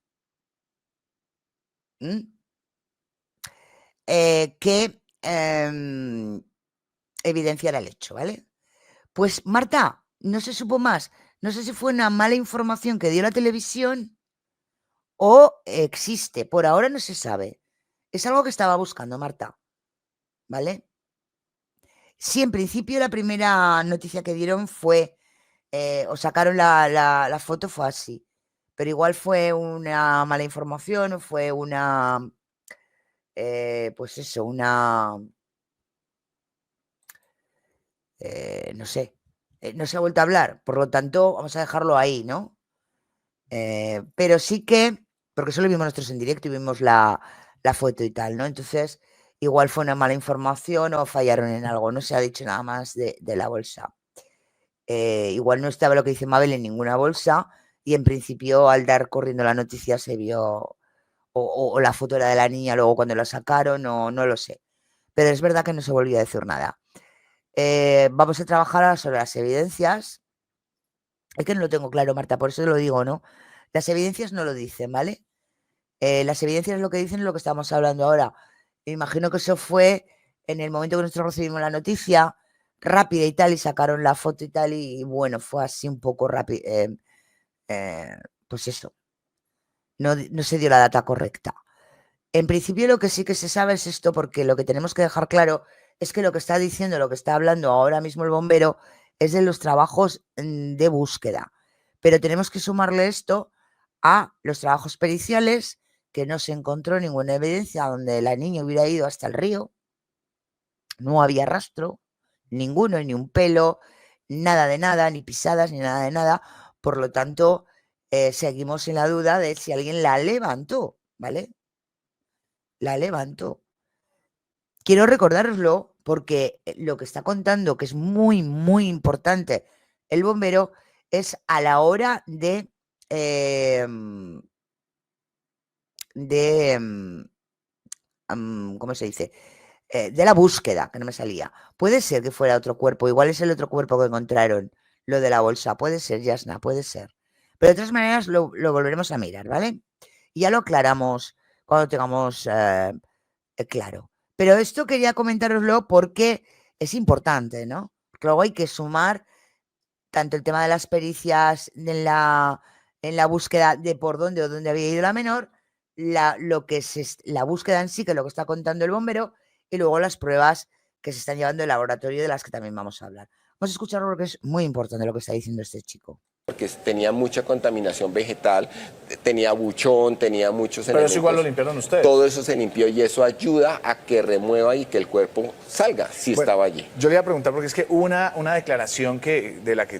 Que evidenciara el hecho, ¿vale? Pues Marta, no se supo más. No sé si fue una mala información que dio la televisión o existe. Por ahora no se sabe. Es algo que estaba buscando Marta. ¿Vale? Sí, en principio la primera noticia que dieron fue, o sacaron la foto, fue así. Pero igual fue una mala información o fue una, pues eso, una, no sé, no se ha vuelto a hablar. Por lo tanto, vamos a dejarlo ahí, ¿no? Pero sí que, porque solo vimos nosotros en directo y vimos la foto y tal, ¿no? Entonces, igual fue una mala información o fallaron en algo, no se ha dicho nada más de la bolsa. Igual no estaba lo que dice Mabel en ninguna bolsa y en principio al dar corriendo la noticia se vio, o la foto era de la niña luego cuando la sacaron, o no lo sé. Pero es verdad que no se volvió a decir nada. Vamos a trabajar ahora sobre las evidencias. Es que no lo tengo claro, Marta, por eso te lo digo, ¿no? Las evidencias no lo dicen, ¿vale? Las evidencias lo que dicen es lo que estamos hablando ahora. Me imagino que eso fue en el momento que nosotros recibimos la noticia, rápida y tal, y sacaron la foto y tal, y bueno, fue así un poco rápido. Pues eso, no se dio la data correcta. En principio lo que sí que se sabe es esto, porque lo que tenemos que dejar claro es que lo que está diciendo, lo que está hablando ahora mismo el bombero, es de los trabajos de búsqueda. Pero tenemos que sumarle esto a los trabajos periciales, que no se encontró ninguna evidencia donde la niña hubiera ido hasta el río. No había rastro, ninguno, ni un pelo, nada de nada, ni pisadas, ni nada de nada. Por lo tanto, seguimos en la duda de si alguien la levantó, ¿vale? La levantó. Quiero recordároslo porque lo que está contando, que es muy, muy importante, el bombero, es a la hora de ¿cómo se dice? De la búsqueda, que no me salía. Puede ser que fuera otro cuerpo, igual es el otro cuerpo que encontraron, lo de la bolsa, puede ser, Yasna, puede ser. Pero de todas maneras lo volveremos a mirar, ¿vale? Y ya lo aclaramos cuando tengamos claro. Pero esto quería comentároslo porque es importante, ¿no? Porque luego hay que sumar tanto el tema de las pericias en la búsqueda de por dónde o dónde había ido la menor, la búsqueda en sí, que es lo que está contando el bombero, y luego las pruebas que se están llevando el laboratorio, de las que también vamos a hablar. Vamos a escucharlo porque es muy importante lo que está diciendo este chico. Porque tenía mucha contaminación vegetal, tenía buchón, tenía muchos Pero elementos. eso igual lo limpiaron ustedes. Todo eso se limpió y eso ayuda a que remueva y que el cuerpo salga si estaba allí. Yo le iba a preguntar porque es que hubo una declaración de la que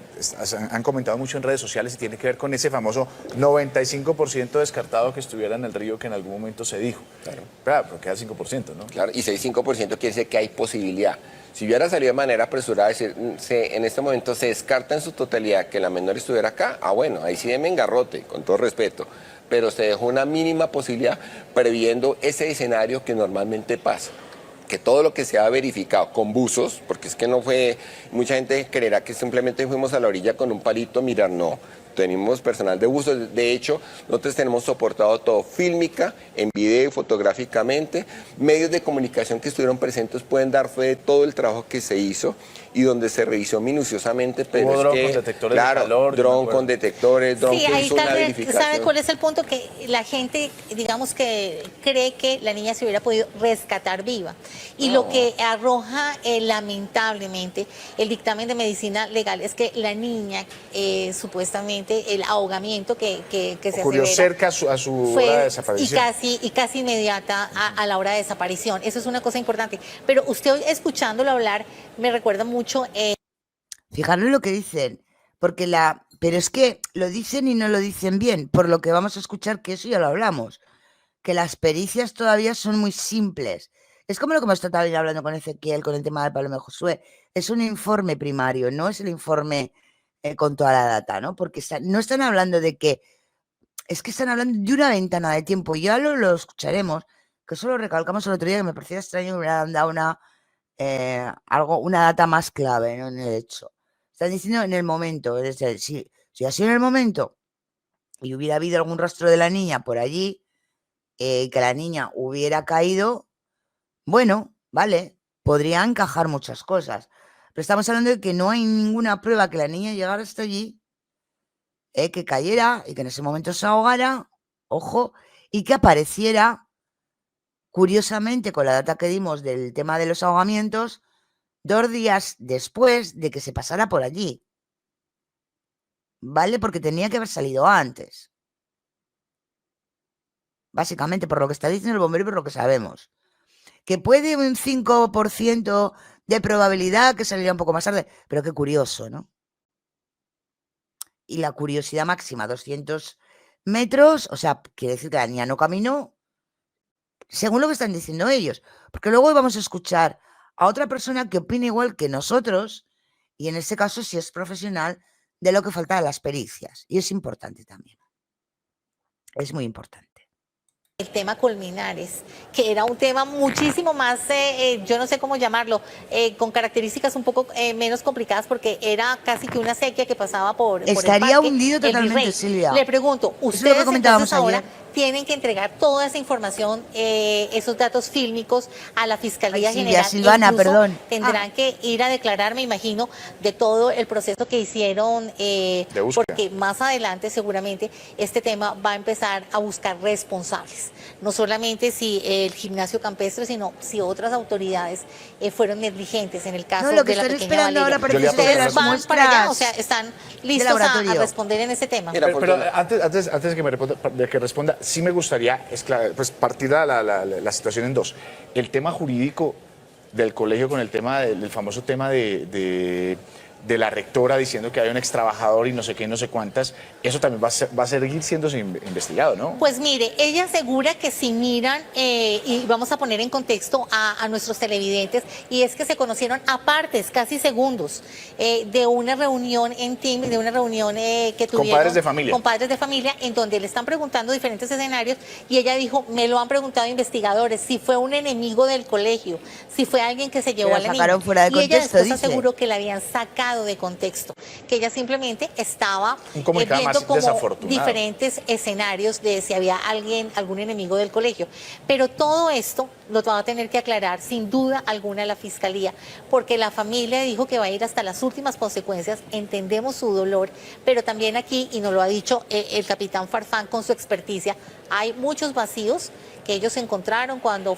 han comentado mucho en redes sociales y tiene que ver con ese famoso 95% descartado que estuviera en el río que en algún momento se dijo. Claro, pero queda 5%, ¿no? Claro, y si hay 5% quiere decir que hay posibilidad. Si hubiera salido de manera apresurada, en este momento se descarta en su totalidad que la menor estuviera acá, bueno, ahí sí de engarrote, con todo respeto, pero se dejó una mínima posibilidad previendo ese escenario que normalmente pasa. Que todo lo que se ha verificado con buzos, porque es que no fue, mucha gente creerá que simplemente fuimos a la orilla con un palito a mirar, no. Tenemos personal de buzos, de hecho, nosotros tenemos soportado todo, fílmica, en video y fotográficamente, medios de comunicación que estuvieron presentes pueden dar fe de todo el trabajo que se hizo y donde se revisó minuciosamente, pero hubo es dron que, con detectores claro, de calor, dron con detectores, dron Sí, que ahí hizo una tal vez, verificación. ¿sabe cuál es el punto? Que la gente, digamos que cree que la niña se hubiera podido rescatar viva. Y lo que arroja lamentablemente el dictamen de medicina legal es que la niña, supuestamente, el ahogamiento que se Ocurrió asevera cerca a su fue hora de desaparición. y casi inmediata a la hora de desaparición. Eso es una cosa importante. Pero usted hoy escuchándolo hablar me recuerda mucho... Fijaros lo que dicen, porque pero es que lo dicen y no lo dicen bien, por lo que vamos a escuchar, que eso ya lo hablamos, que las pericias todavía son muy simples. Es como lo que hemos estado también hablando con Ezequiel, con el tema de Paloma Josué. Es un informe primario, no es el informe con toda la data, ¿no? Porque no están hablando de que, es que están hablando de una ventana de tiempo, ya lo escucharemos, que eso lo recalcamos el otro día, que me parecía extraño que me hubieran dado una data más clave, ¿no? En el hecho. Están diciendo en el momento, es decir, si ha sido en el momento y hubiera habido algún rastro de la niña por allí, que la niña hubiera caído, bueno, vale, podría encajar muchas cosas. Pero estamos hablando de que no hay ninguna prueba que la niña llegara hasta allí, que cayera y que en ese momento se ahogara, ojo, y que apareciera, curiosamente, con la data que dimos del tema de los ahogamientos, 2 días después de que se pasara por allí. ¿Vale? Porque tenía que haber salido antes. Básicamente, por lo que está diciendo el bombero y por lo que sabemos. Que puede un 5% de probabilidad que saliera un poco más tarde. Pero qué curioso, ¿no? Y la curiosidad máxima, 200 metros, o sea, quiere decir que la niña no caminó, según lo que están diciendo ellos. Porque luego vamos a escuchar a otra persona que opina igual que nosotros, y en este caso sí es profesional, de lo que falta de las pericias. Y es importante también. Es muy importante. El tema Colmenares, que era un tema muchísimo más, yo no sé cómo llamarlo, con características un poco menos complicadas, porque era casi que una sequía que pasaba por Estaría el parque, hundido el totalmente, Virrey. Silvia. Le pregunto, Eso es lo que ustedes comentábamos entonces ahora ayer. tienen que entregar toda esa información, esos datos fílmicos a la Fiscalía Ay, Silvia, General. Silvana, Incluso perdón. tendrán que ir a declarar, me imagino, de todo el proceso que hicieron, porque más adelante seguramente este tema va a empezar a buscar responsables. No solamente si el gimnasio campestre, sino si otras autoridades fueron negligentes en el caso lo que de la están pequeña esperando Valeria. ahora para que Ustedes las van para allá, muestras o sea, están de listos a laboratorio. responder en ese tema. Mira, Pero antes de que responda, sí me gustaría pues, partir la situación en dos. El tema jurídico del colegio con el tema del famoso tema de la rectora diciendo que hay un ex trabajador y no sé qué, no sé cuántas, eso también va a seguir siendo investigado, ¿no? Pues mire, ella asegura que si miran, y vamos a poner en contexto a nuestros televidentes, y es que se conocieron a partes, casi segundos, de una reunión en Teams, de una reunión que tuvieron con padres de familia. Con padres de familia, en donde le están preguntando diferentes escenarios, y ella dijo, me lo han preguntado investigadores, si fue un enemigo del colegio, si fue alguien que se llevó a la niña. Fuera de y ella contexto, después dice. aseguró que la habían sacado de contexto, que ella simplemente estaba comunicado viendo más como desafortunado. diferentes escenarios de si había algún enemigo del colegio. Pero todo esto lo va a tener que aclarar sin duda alguna la Fiscalía, porque la familia dijo que va a ir hasta las últimas consecuencias, entendemos su dolor, pero también aquí, y nos lo ha dicho el capitán Farfán con su experticia, hay muchos vacíos que ellos encontraron cuando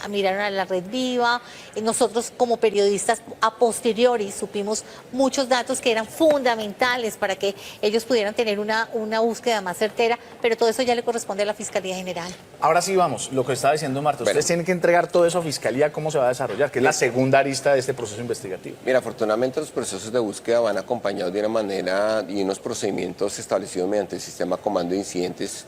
miraron a la Red Viva. Nosotros como periodistas a posteriori supimos muchos datos que eran fundamentales para que ellos pudieran tener una búsqueda más certera, pero todo eso ya le corresponde a la Fiscalía General. Ahora sí vamos, lo que estaba diciendo Marta, ustedes tienen que entregar todo eso a Fiscalía, ¿cómo se va a desarrollar? Que es la segunda arista de este proceso investigativo. Mira, afortunadamente los procesos de búsqueda van acompañados de una manera y unos procedimientos establecidos mediante el sistema Comando de Incidentes.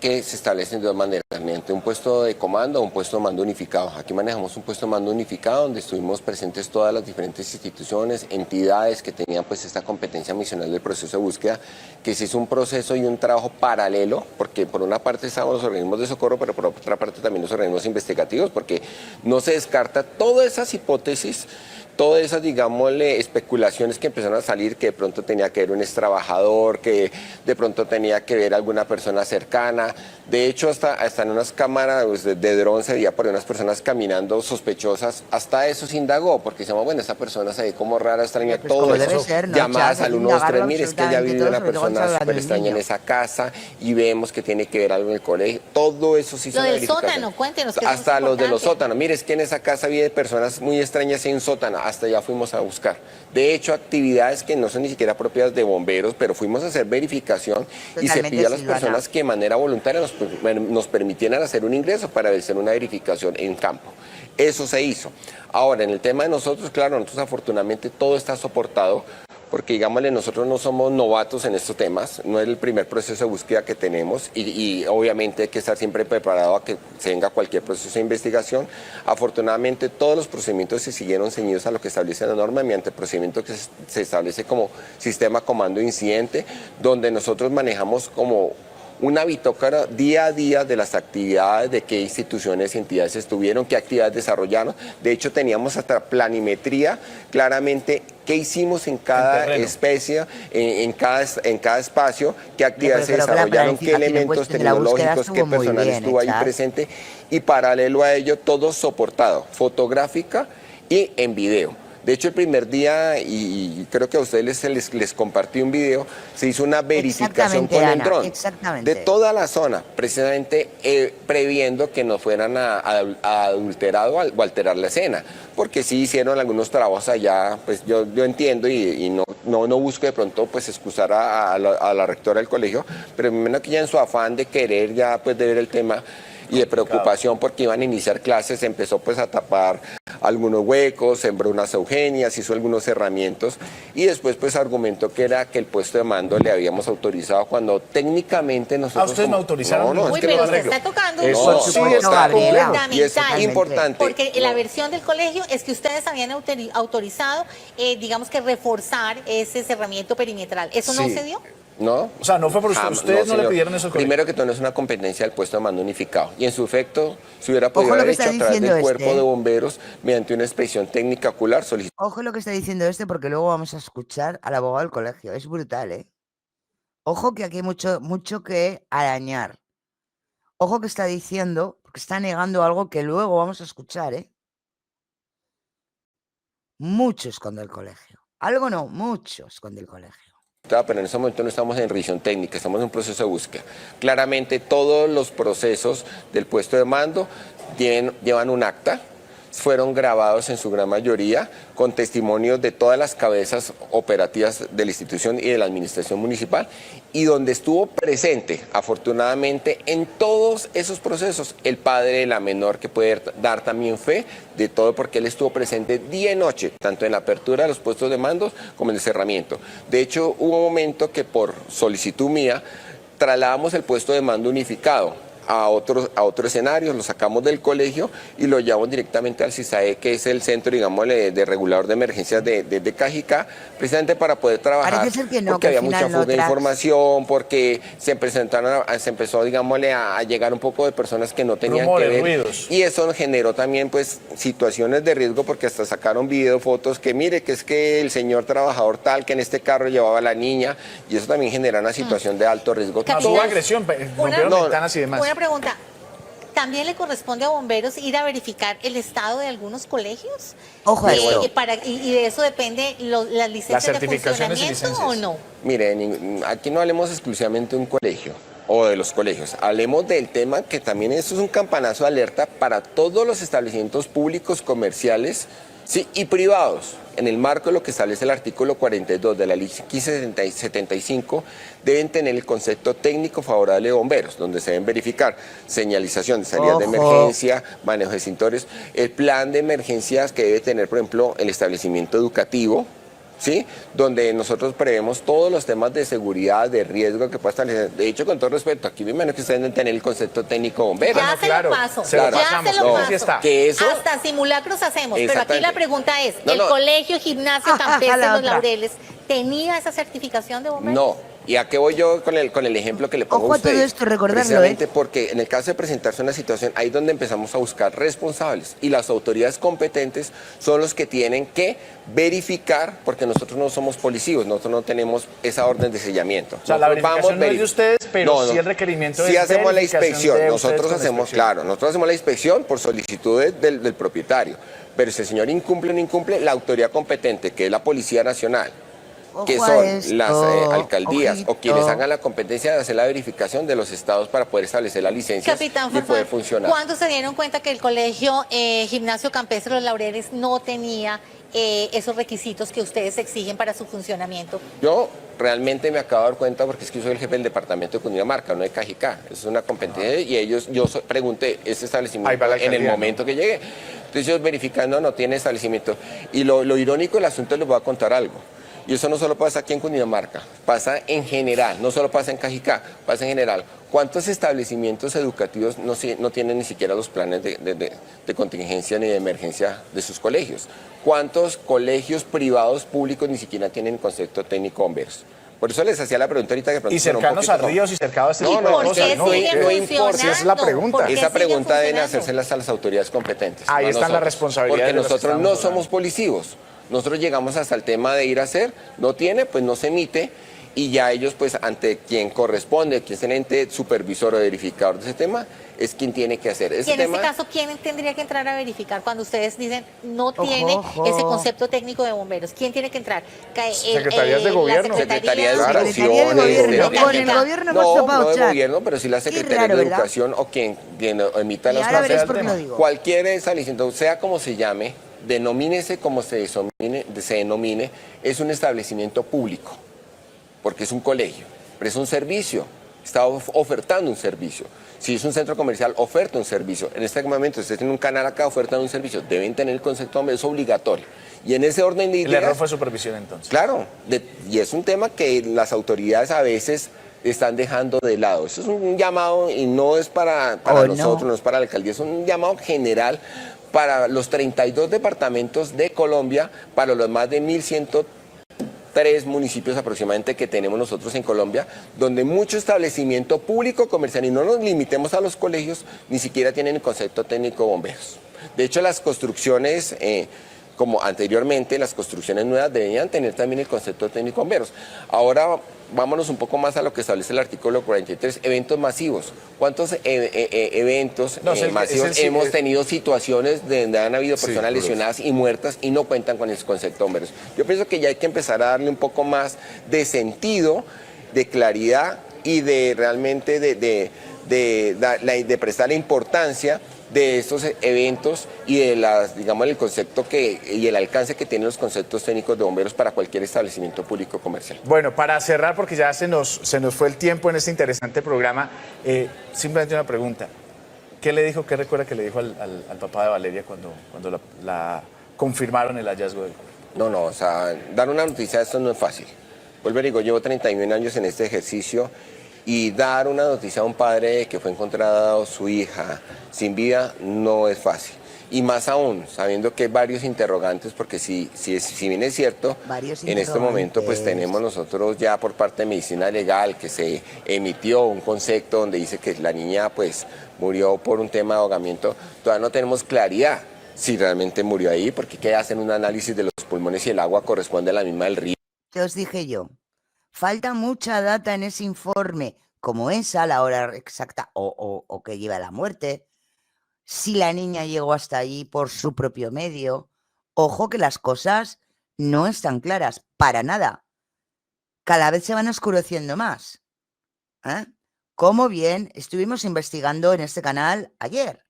que se establecen de dos maneras, mediante un puesto de comando o un puesto de mando unificado. Aquí manejamos un puesto de mando unificado donde estuvimos presentes todas las diferentes instituciones, entidades que tenían pues esta competencia misional del proceso de búsqueda, que se hizo un proceso y un trabajo paralelo, porque por una parte estaban los organismos de socorro, pero por otra parte también los organismos investigativos, porque no se descarta todas esas hipótesis, todas esas, digámosle, especulaciones que empezaron a salir, que de pronto tenía que ver un extrabajador, que de pronto tenía que ver alguna persona cercana. De hecho, hasta en unas cámaras pues, de dron se veía por unas personas caminando sospechosas. Hasta eso se indagó, porque decíamos, bueno, esta persona se ve como rara, extraña, Pues todo como eso. debe ser, ¿no? Llamadas Chaves, al 123, indagarlo mire, es que ya absolutamente vive todo, una sobre todo cuando persona hablan súper del extraña en niño. esa casa y vemos que tiene que ver algo en el colegio. Todo eso sí se Lo del verificación. sótano, cuéntenos, que eso es Hasta los de los importante. sótanos. Mire, es que en esa casa vive personas muy extrañas en sótano. Hasta allá fuimos a buscar. De hecho, actividades que no son ni siquiera propias de bomberos, pero fuimos a hacer verificación y se Totalmente, pidió a las Silvana. personas que de manera voluntaria nos permitieran hacer un ingreso para hacer una verificación en campo. Eso se hizo. Ahora, en el tema de nosotros, claro, nosotros afortunadamente todo está soportado, porque digámosle, nosotros no somos novatos en estos temas, no es el primer proceso de búsqueda que tenemos y obviamente hay que estar siempre preparado a que se venga cualquier proceso de investigación. Afortunadamente todos los procedimientos se siguieron ceñidos a lo que establece la norma mediante el procedimiento que se establece como sistema comando incidente, donde nosotros manejamos como una bitácora día a día de las actividades, de qué instituciones y entidades estuvieron, qué actividades desarrollaron. De hecho, teníamos hasta planimetría, claramente, qué hicimos en cada especie, en cada espacio, qué actividades se Pero creo que la desarrollaron, qué planificación en elementos cuestión de la búsqueda tecnológicos, qué estuvo muy personal bien estuvo ahí hecha. presente. Y paralelo a ello, todo soportado, fotográfica y en video. De hecho, el primer día, y creo que a ustedes les compartí un video, se hizo una verificación Exactamente, con el Ana, dron exactamente. de toda la zona, precisamente previendo que no fueran a adulterar o alterar la escena, porque sí hicieron algunos trabajos allá, pues yo entiendo y no busco de pronto pues excusar a la rectora del colegio, pero me imagino que ya en su afán de querer ya pues de ver el tema y de preocupación porque iban a iniciar clases, empezó pues a tapar algunos huecos, sembró unas eugenias, hizo algunos cerramientos y después pues argumentó que era que el puesto de mando le habíamos autorizado cuando técnicamente nosotros... ¿A ustedes me autorizaron? No, es Uy, que pero lo usted arreglo. está tocando Eso No, sí sí está está Gabriela. y es fundamental. importante. Porque la versión del colegio es que ustedes habían autorizado, digamos que reforzar ese cerramiento perimetral. ¿Eso no Sí. se dio? ¿No? O sea, no fue por usted. Jamás, Ustedes no le señor. pidieron eso al colegio. Primero que todo, no es una competencia del puesto de mando unificado. Y en su efecto, se hubiera podido Ojo lo haber que hecho está a través del diciendo cuerpo este. de bomberos mediante una inspección técnica ocular solicitada. Ojo lo que está diciendo este, porque luego vamos a escuchar al abogado del colegio. Es brutal, ¿eh? Ojo que aquí hay mucho que arañar. Ojo que está diciendo, porque está negando algo que luego vamos a escuchar, ¿eh? Mucho esconde el colegio. Algo no, mucho esconde el colegio. Pero en ese momento no estamos en revisión técnica, estamos en un proceso de búsqueda. Claramente todos los procesos del puesto de mando llevan un acta, fueron grabados en su gran mayoría con testimonios de todas las cabezas operativas de la institución y de la administración municipal y donde estuvo presente, afortunadamente, en todos esos procesos, el padre de la menor que puede dar también fe de todo porque él estuvo presente día y noche, tanto en la apertura de los puestos de mando como en el cerramiento. De hecho, hubo un momento que por solicitud mía trasladamos el puesto de mando unificado a otro escenario, lo sacamos del colegio y lo llevamos directamente al CISAE, que es el centro, digamos, de regulador de emergencias de Cajicá, precisamente para poder trabajar, Parece ser que no, porque que había al mucha final no fuga de tracks. información, porque se empezó, digámosle, a llegar un poco de personas que no tenían Rumores, que ver, ruidos. y eso generó también, pues, situaciones de riesgo, porque hasta sacaron video, fotos, que mire, que es que el señor trabajador tal, que en este carro llevaba a la niña, y eso también genera una situación de alto riesgo. No, Capitán, hubo agresión, rompieron No, ventanas y demás. Una pregunta. ¿También le corresponde a bomberos ir a verificar el estado de algunos colegios? Ojo a esto. Y de eso depende las licencias de certificaciones y funcionamiento o licencias. no. Mire, aquí no hablemos exclusivamente de un colegio o de los colegios. Hablemos del tema que también esto es un campanazo de alerta para todos los establecimientos públicos, comerciales, sí, y privados. En el marco de lo que establece el artículo 42 de la Ley 1575, deben tener el concepto técnico favorable de bomberos, donde se deben verificar señalización de salidas de Ojo. emergencia, manejo de extintores, el plan de emergencias que debe tener, por ejemplo, el establecimiento educativo, ¿sí? Donde nosotros prevemos todos los temas de seguridad, de riesgo que pueda establecer. De hecho, con todo respeto, aquí me imagino que ustedes deben tener el concepto técnico bombero. Ya no, se claro, lo paso, se lo ya pasamos, se lo no, paso. sí está. Que eso, Hasta simulacros hacemos, pero aquí Exactamente. la pregunta es, No, ¿el no. Colegio Gimnasio Campestre La Los otra. Laureles tenía esa certificación de bomberos? no. ¿Y a qué voy yo con el ejemplo que le pongo Ojo a a todo ustedes? esto, recordarlo, Precisamente porque en el caso de presentarse una situación, ahí es donde empezamos a buscar responsables. Y las autoridades competentes son los que tienen que verificar, porque nosotros no somos policíos, nosotros no tenemos esa orden de sellamiento. O sea, la Nosotros verificación no es de verif- ustedes, pero No, no. sí el requerimiento Sí es hacemos la verificación inspección, de nosotros ustedes con la hacemos, inspección. claro, nosotros hacemos la inspección por solicitud del propietario. Pero si el señor incumple o no incumple, la autoridad competente, que es la Policía Nacional, que Ojo a son esto, las alcaldías o quienes ojito. hagan la competencia de hacer la verificación de los estados para poder establecer la licencia Capitán y poder Farfán, funcionar. ¿cuándo se dieron cuenta que el Colegio Gimnasio Campestre Los Laureles no tenía esos requisitos que ustedes exigen para su funcionamiento? Yo realmente me acabo de dar cuenta porque es que yo soy el jefe del departamento de Cundinamarca, no de Cajicá. Eso es una competencia y ellos, pregunté ese Ahí establecimiento va la en el alcaldía, momento que llegué. Entonces ellos verificando, no tiene establecimiento. Y lo irónico del asunto, les voy a contar algo. Y eso no solo pasa aquí en Cundinamarca, pasa en general, no solo pasa en Cajicá, pasa en general. ¿Cuántos establecimientos educativos no tienen ni siquiera los planes de contingencia ni de emergencia de sus colegios? ¿Cuántos colegios privados públicos ni siquiera tienen concepto técnico bomberos? Por eso les hacía la pregunta ahorita que Y cercanos a ríos y cercanos a este tipo de no, cosas. ¿por qué ¿no? sigue No funcionando? si esa es la pregunta. ¿Por qué Esa sigue pregunta deben funcionando? hacérselas a las autoridades competentes. Ahí no a están las nosotros. responsabilidades Porque de los que nosotros estamos no hablando. somos policivos. Nosotros llegamos hasta el tema de ir a hacer, no tiene, pues no se emite. Y ya ellos, pues, ante quien corresponde, quien es el ente supervisor o verificador de ese tema, es quien tiene que hacer. Y Ese en tema, este caso, ¿quién tendría que entrar a verificar cuando ustedes dicen no Ojo, tiene ojo. ese concepto técnico de bomberos? ¿Quién tiene que entrar? Secretarías de gobierno. Secretaría de Claro. Educación. Secretaría de Gobierno, de- con el gobierno hemos No, topado no de chat. gobierno, pero sí la Qué Secretaría raro, de ¿verdad? Educación o quien emita Y los ahora veréis el por qué tema. lo digo. Cualquier establecimiento, sea como se llame, denomínese como se denomine, es un establecimiento público, porque es un colegio, pero es un servicio, está ofertando un servicio. Si es un centro comercial, oferta un servicio. En este momento, ustedes tienen un canal acá, ofertan un servicio, deben tener el concepto, es obligatorio. Y en ese orden de El ideas, error fue supervisión entonces. claro, y es un tema que las autoridades a veces están dejando de lado. Eso es un llamado y no es para Oh, nosotros, no. no es para la alcaldía, es un llamado general para los 32 departamentos de Colombia, para los más de 1.103 municipios aproximadamente que tenemos nosotros en Colombia, donde mucho establecimiento público comercial, y no nos limitemos a los colegios, ni siquiera tienen el concepto técnico bomberos. De hecho, las construcciones, como anteriormente, las construcciones nuevas deberían tener también el concepto técnico bomberos. Ahora vámonos un poco más a lo que establece el artículo 43, eventos masivos. ¿Cuántos eventos No, es el- masivos es el- hemos tenido situaciones donde han habido Sí, personas Cruz. lesionadas y muertas y no cuentan con el concepto bomberos? Yo pienso que ya hay que empezar a darle un poco más de sentido, de claridad y de realmente de prestar la importancia de estos eventos y de digamos, el concepto y el alcance que tienen los conceptos técnicos de bomberos para cualquier establecimiento público comercial. Bueno, para cerrar, porque ya se nos fue el tiempo en este interesante programa, simplemente una pregunta. ¿Qué le dijo, qué recuerda que le dijo al papá de Valeria cuando la confirmaron el hallazgo del cuerpo? No, o sea, dar una noticia de esto no es fácil. Vuelvo y digo, llevo 31 años en este ejercicio y dar una noticia a un padre de que fue encontrada su hija sin vida no es fácil. Y más aún, sabiendo que hay varios interrogantes, porque si bien es cierto, Varios en este momento pues interrogantes. tenemos nosotros ya por parte de Medicina Legal que se emitió un concepto donde dice que la niña pues murió por un tema de ahogamiento, todavía no tenemos claridad si realmente murió ahí, porque ¿qué hacen un análisis de los pulmones y el agua corresponde a la misma del río? ¿Qué os dije yo? Falta mucha data en ese informe, como esa, la hora exacta o que lleva a la muerte, si la niña llegó hasta allí por su propio medio. Ojo que las cosas no están claras, para nada. Cada vez se van oscureciendo más. ¿Eh? Como bien estuvimos investigando en este canal ayer.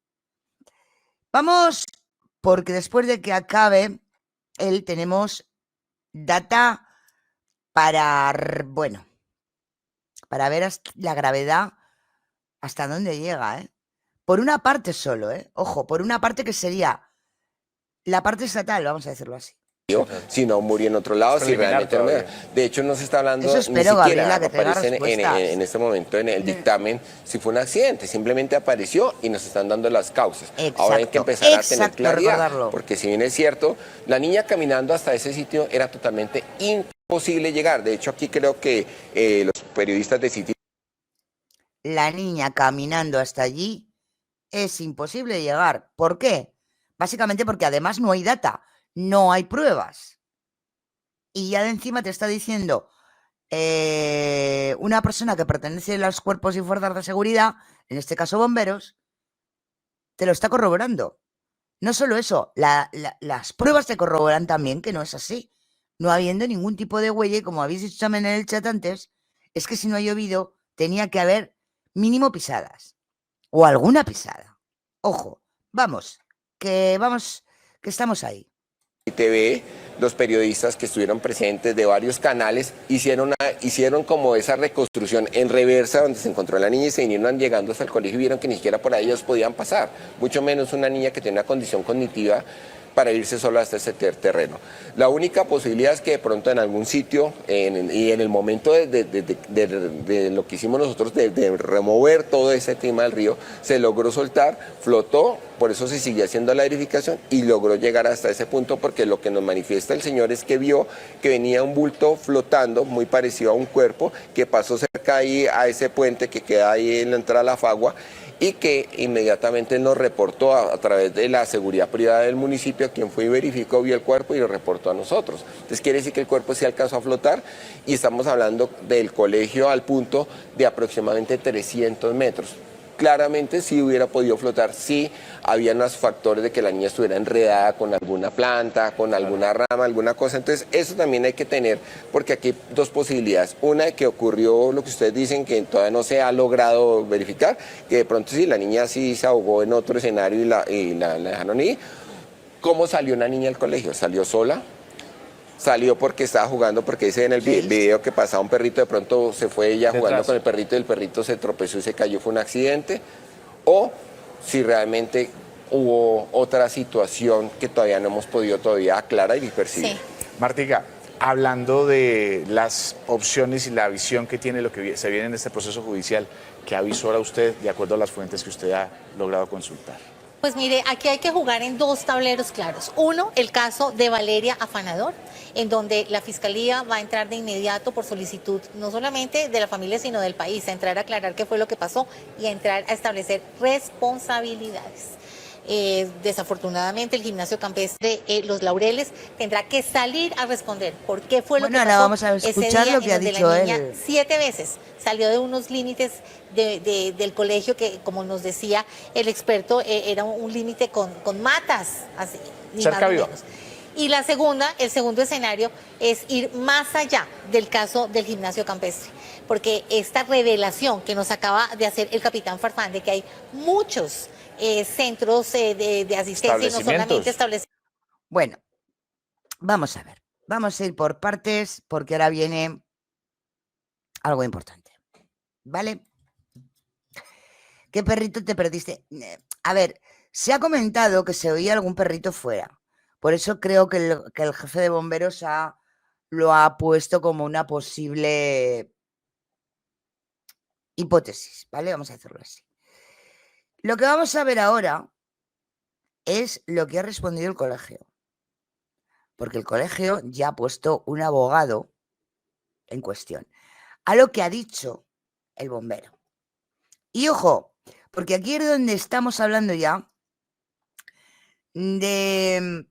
Vamos, porque después de que acabe él, tenemos data para, bueno, para ver la gravedad hasta dónde llega, ¿eh? Por una parte solo, ¿eh? Ojo, por una parte que sería la parte estatal, vamos a decirlo así. si no murió en otro lado, si realmente no. De hecho, no se está hablando Eso espero, ni siquiera Gabriela, que tenga aparece respuestas. en este momento en el dictamen si fue un accidente, simplemente apareció y nos están dando las causas. Exacto, Ahora hay que empezar a tener claridad, recordarlo. porque si bien es cierto, la niña caminando hasta ese sitio era totalmente imposible llegar. De hecho, aquí creo que los periodistas de City... La niña caminando hasta allí es imposible llegar. ¿Por qué? Básicamente porque además no hay data, no hay pruebas. Y ya de encima te está diciendo una persona que pertenece a los cuerpos y fuerzas de seguridad, en este caso bomberos, te lo está corroborando. No solo eso, las pruebas te corroboran también que no es así. No habiendo ningún tipo de huella, y como habéis dicho también en el chat antes, es que si no ha llovido, tenía que haber mínimo pisadas. O alguna pisada. Ojo, que estamos ahí. TV, los periodistas que estuvieron presentes de varios canales hicieron como esa reconstrucción en reversa donde se encontró la niña y se vinieron llegando hasta el colegio y vieron que ni siquiera por ahí ellos podían pasar, mucho menos una niña que tiene una condición cognitiva para irse solo hasta ese terreno. La única posibilidad es que de pronto en algún sitio y en el momento de lo que hicimos nosotros de remover todo ese tema del río, se logró soltar, flotó, por eso se siguió haciendo la verificación y logró llegar hasta ese punto porque lo que nos manifiesta el señor es que vio que venía un bulto flotando muy parecido a un cuerpo que pasó cerca ahí a ese puente que queda ahí en la entrada a la Fagua y que inmediatamente nos reportó a través de la seguridad privada del municipio, quien fue y verificó, vio el cuerpo y lo reportó a nosotros. Entonces quiere decir que el cuerpo sí alcanzó a flotar y estamos hablando del colegio al punto de aproximadamente 300 metros. Claramente sí hubiera podido flotar, sí había unos factores de que la niña estuviera enredada con alguna planta, con alguna rama, alguna cosa. Entonces eso también hay que tener, porque aquí hay dos posibilidades. Una de que ocurrió lo que ustedes dicen que todavía no se ha logrado verificar, que de pronto sí, la niña sí se ahogó en otro escenario y la dejaron ir. ¿Cómo salió una niña del colegio? ¿Salió sola? Salió porque estaba jugando, porque dice en el video que pasaba un perrito, de pronto se fue ella jugando con el perrito y el perrito se tropezó y se cayó, fue un accidente, o si realmente hubo otra situación que todavía no hemos podido aclarar y percibir. Sí. Martica, hablando de las opciones y la visión que tiene lo que se viene en este proceso judicial, ¿qué avisora usted de acuerdo a las fuentes que usted ha logrado consultar? Pues mire, aquí hay que jugar en dos tableros claros. Uno, el caso de Valeria Afanador, en donde la Fiscalía va a entrar de inmediato por solicitud, no solamente de la familia, sino del país, a entrar a aclarar qué fue lo que pasó y a entrar a establecer responsabilidades. Desafortunadamente el gimnasio campestre Los Laureles tendrá que salir a responder por qué fue lo que pasó. Ahora vamos a escuchar lo que ha dicho la niña él. 7 veces salió de unos límites del colegio que, como nos decía el experto, era un límite con matas, así, ni más ni menos. Y el segundo escenario es ir más allá del caso del gimnasio campestre, porque esta revelación que nos acaba de hacer el capitán Farfán de que hay muchos centros de asistencia y no solamente establecidos. Bueno, vamos a ver, vamos a ir por partes porque ahora viene algo importante, ¿vale? ¿Qué perrito te perdiste? A ver, se ha comentado que se oía algún perrito fuera, por eso creo que el jefe de bomberos lo ha puesto como una posible hipótesis, ¿vale? Vamos a hacerlo así. Lo que vamos a ver ahora es lo que ha respondido el colegio, porque el colegio ya ha puesto un abogado en cuestión a lo que ha dicho el bombero. Y ojo, porque aquí es donde estamos hablando ya de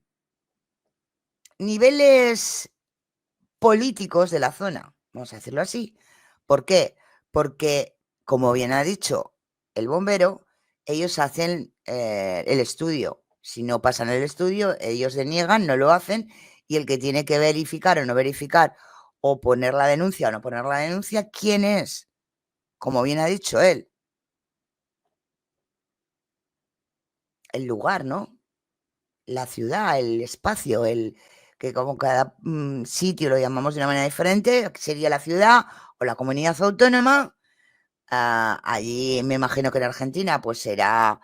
niveles políticos de la zona, vamos a decirlo así. ¿Por qué? Porque, como bien ha dicho el bombero, ellos hacen el estudio. Si no pasan el estudio, ellos deniegan, no lo hacen, y el que tiene que verificar o no verificar, o poner la denuncia o no poner la denuncia, ¿quién es? Como bien ha dicho él. El lugar, ¿no? La ciudad, el espacio, que como cada sitio lo llamamos de una manera diferente, sería la ciudad o la comunidad autónoma. Allí me imagino que en Argentina pues será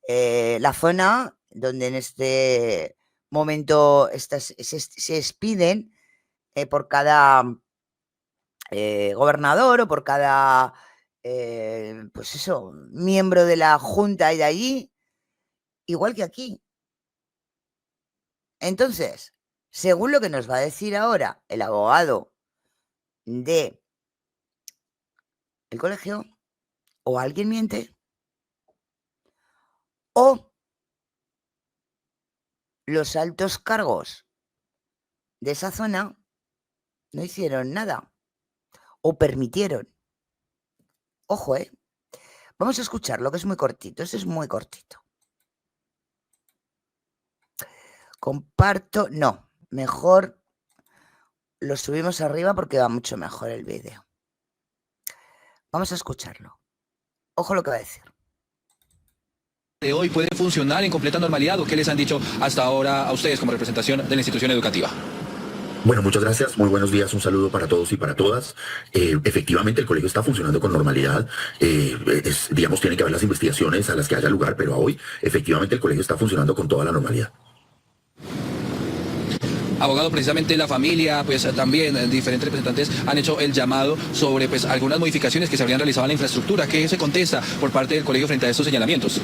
la zona donde en este momento se expiden por cada gobernador o por cada, pues eso, miembro de la junta y de allí, igual que aquí. Entonces, según lo que nos va a decir ahora el abogado de el colegio, o alguien miente, o los altos cargos de esa zona no hicieron nada, o permitieron. Ojo, vamos a escucharlo, que es muy cortito. Este es muy cortito. Comparto, no, mejor lo subimos arriba porque va mucho mejor el vídeo. Vamos a escucharlo. Ojo lo que va a decir. ¿De hoy puede funcionar en completa normalidad o qué les han dicho hasta ahora a ustedes como representación de la institución educativa? Bueno, muchas gracias, muy buenos días, un saludo para todos y para todas. Efectivamente, el colegio está funcionando con normalidad. Digamos, tienen que haber las investigaciones a las que haya lugar, pero hoy, efectivamente, el colegio está funcionando con toda la normalidad. Abogado, precisamente la familia, pues también diferentes representantes han hecho el llamado sobre pues algunas modificaciones que se habrían realizado en la infraestructura. ¿Qué se contesta por parte del colegio frente a estos señalamientos?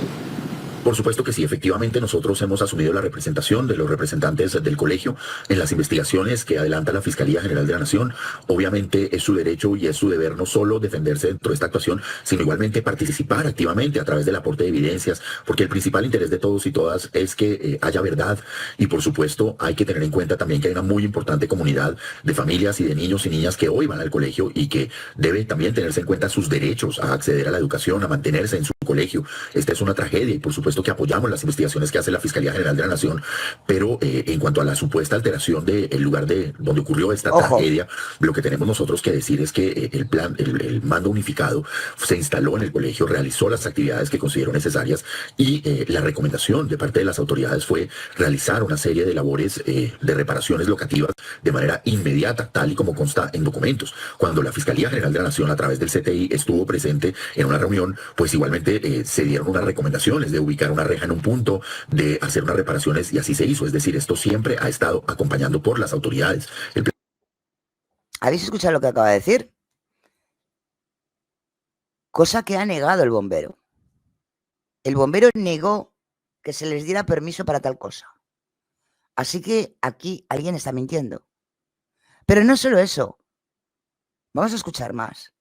Por supuesto que sí, efectivamente nosotros hemos asumido la representación de los representantes del colegio en las investigaciones que adelanta la Fiscalía General de la Nación. Obviamente es su derecho y es su deber no solo defenderse dentro de esta actuación, sino igualmente participar activamente a través del aporte de evidencias, porque el principal interés de todos y todas es que haya verdad y por supuesto hay que tener en cuenta también que hay una muy importante comunidad de familias y de niños y niñas que hoy van al colegio y que debe también tenerse en cuenta sus derechos a acceder a la educación, a mantenerse en su colegio. Esta es una tragedia y por supuesto que apoyamos las investigaciones que hace la Fiscalía General de la Nación, pero en cuanto a la supuesta alteración del lugar de donde ocurrió esta tragedia, lo que tenemos nosotros que decir es que el mando unificado se instaló en el colegio, realizó las actividades que consideró necesarias y la recomendación de parte de las autoridades fue realizar una serie de labores de reparaciones locativas de manera inmediata, tal y como consta en documentos. Cuando la Fiscalía General de la Nación a través del CTI estuvo presente en una reunión, pues igualmente se dieron unas recomendaciones de ubicar una reja en un punto, de hacer unas reparaciones y así se hizo. Es decir, esto siempre ha estado acompañando por las autoridades. ¿Habéis escuchado lo que acaba de decir? Cosa que ha negado el bombero. El bombero negó que se les diera permiso para tal cosa. Así que aquí alguien está mintiendo. Pero no solo eso. Vamos a escuchar más.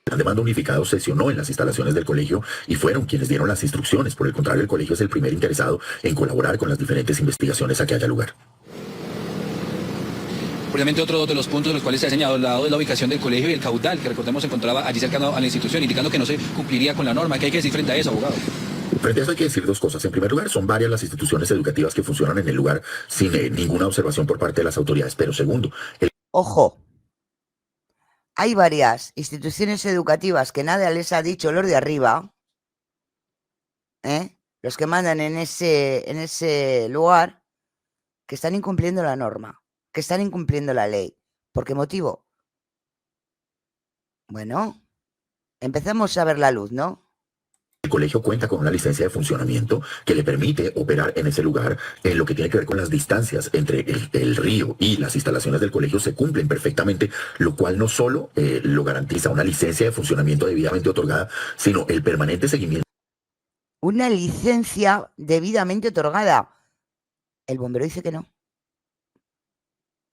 El mando unificado sesionó en las instalaciones del colegio y fueron quienes dieron las instrucciones. Por el contrario, el colegio es el primer interesado en colaborar con las diferentes investigaciones a que haya lugar. Obviamente otro de los puntos de los cuales se ha señalado es la ubicación del colegio y el caudal, que recordemos se encontraba allí cercano a la institución, indicando que no se cumpliría con la norma. ¿Qué hay que decir frente a eso, abogado? Frente a eso hay que decir dos cosas. En primer lugar, son varias las instituciones educativas que funcionan en el lugar sin ninguna observación por parte de las autoridades. Pero segundo, Ojo. Hay varias instituciones educativas que nada les ha dicho los de arriba, los que mandan en ese lugar, que están incumpliendo la norma, que están incumpliendo la ley. ¿Por qué motivo? Bueno, empezamos a ver la luz, ¿no? el colegio cuenta con una licencia de funcionamiento que le permite operar en ese lugar. En lo que tiene que ver con las distancias entre el río y las instalaciones del colegio se cumplen perfectamente, lo cual no solo lo garantiza una licencia de funcionamiento debidamente otorgada, sino el permanente seguimiento. Una licencia debidamente otorgada. El bombero dice que no.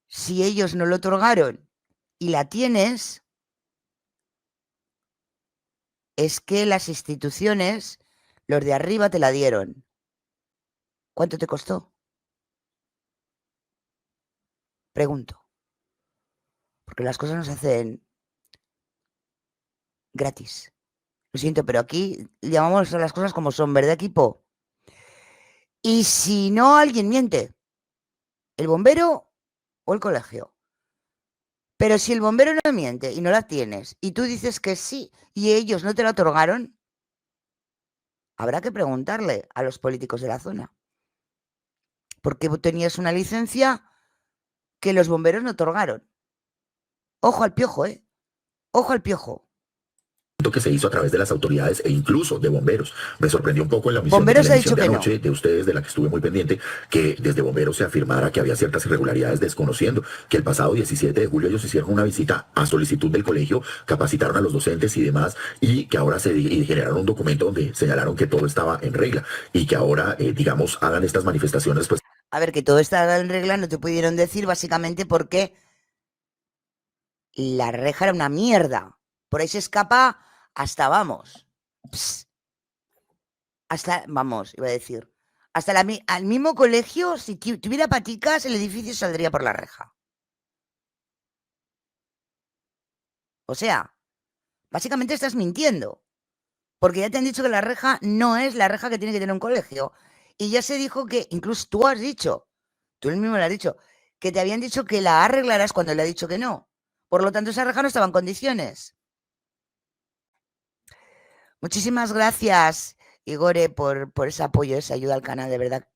Si ellos no lo otorgaron y la tienes, es que las instituciones, los de arriba te la dieron. ¿Cuánto te costó? Pregunto. Porque las cosas no se hacen gratis. Lo siento, pero aquí llamamos a las cosas como son, ¿verdad, equipo? Y si no, alguien miente. ¿El bombero o el colegio? Pero si el bombero no miente y no la tienes, y tú dices que sí, y ellos no te la otorgaron, habrá que preguntarle a los políticos de la zona. ¿Por qué tenías una licencia que los bomberos no otorgaron? Ojo al piojo, ¿eh? Ojo al piojo. que se hizo a través de las autoridades e incluso de bomberos. Me sorprendió un poco en la omisión Bomberos de la ha emisión dicho de que anoche de ustedes, de la que estuve muy pendiente, que desde bomberos se afirmara que había ciertas irregularidades, desconociendo que el pasado 17 de julio ellos hicieron una visita a solicitud del colegio, capacitaron a los docentes y demás, y que ahora y generaron un documento donde señalaron que todo estaba en regla y que ahora, digamos, hagan estas manifestaciones, pues. A ver, que todo está en regla, no te pudieron decir básicamente porque la reja era una mierda. Por ahí se escapa hasta, vamos, hasta, vamos, iba a decir, hasta al mismo colegio, si tuviera paticas, el edificio saldría por la reja. O sea, básicamente estás mintiendo, porque ya te han dicho que la reja no es la reja que tiene que tener un colegio. Y ya se dijo que, incluso tú has dicho, tú mismo lo has dicho, que te habían dicho que la arreglarás cuando le ha dicho que no. Por lo tanto, esa reja no estaba en condiciones. Muchísimas gracias, Igore, por ese apoyo, esa ayuda al canal, de verdad.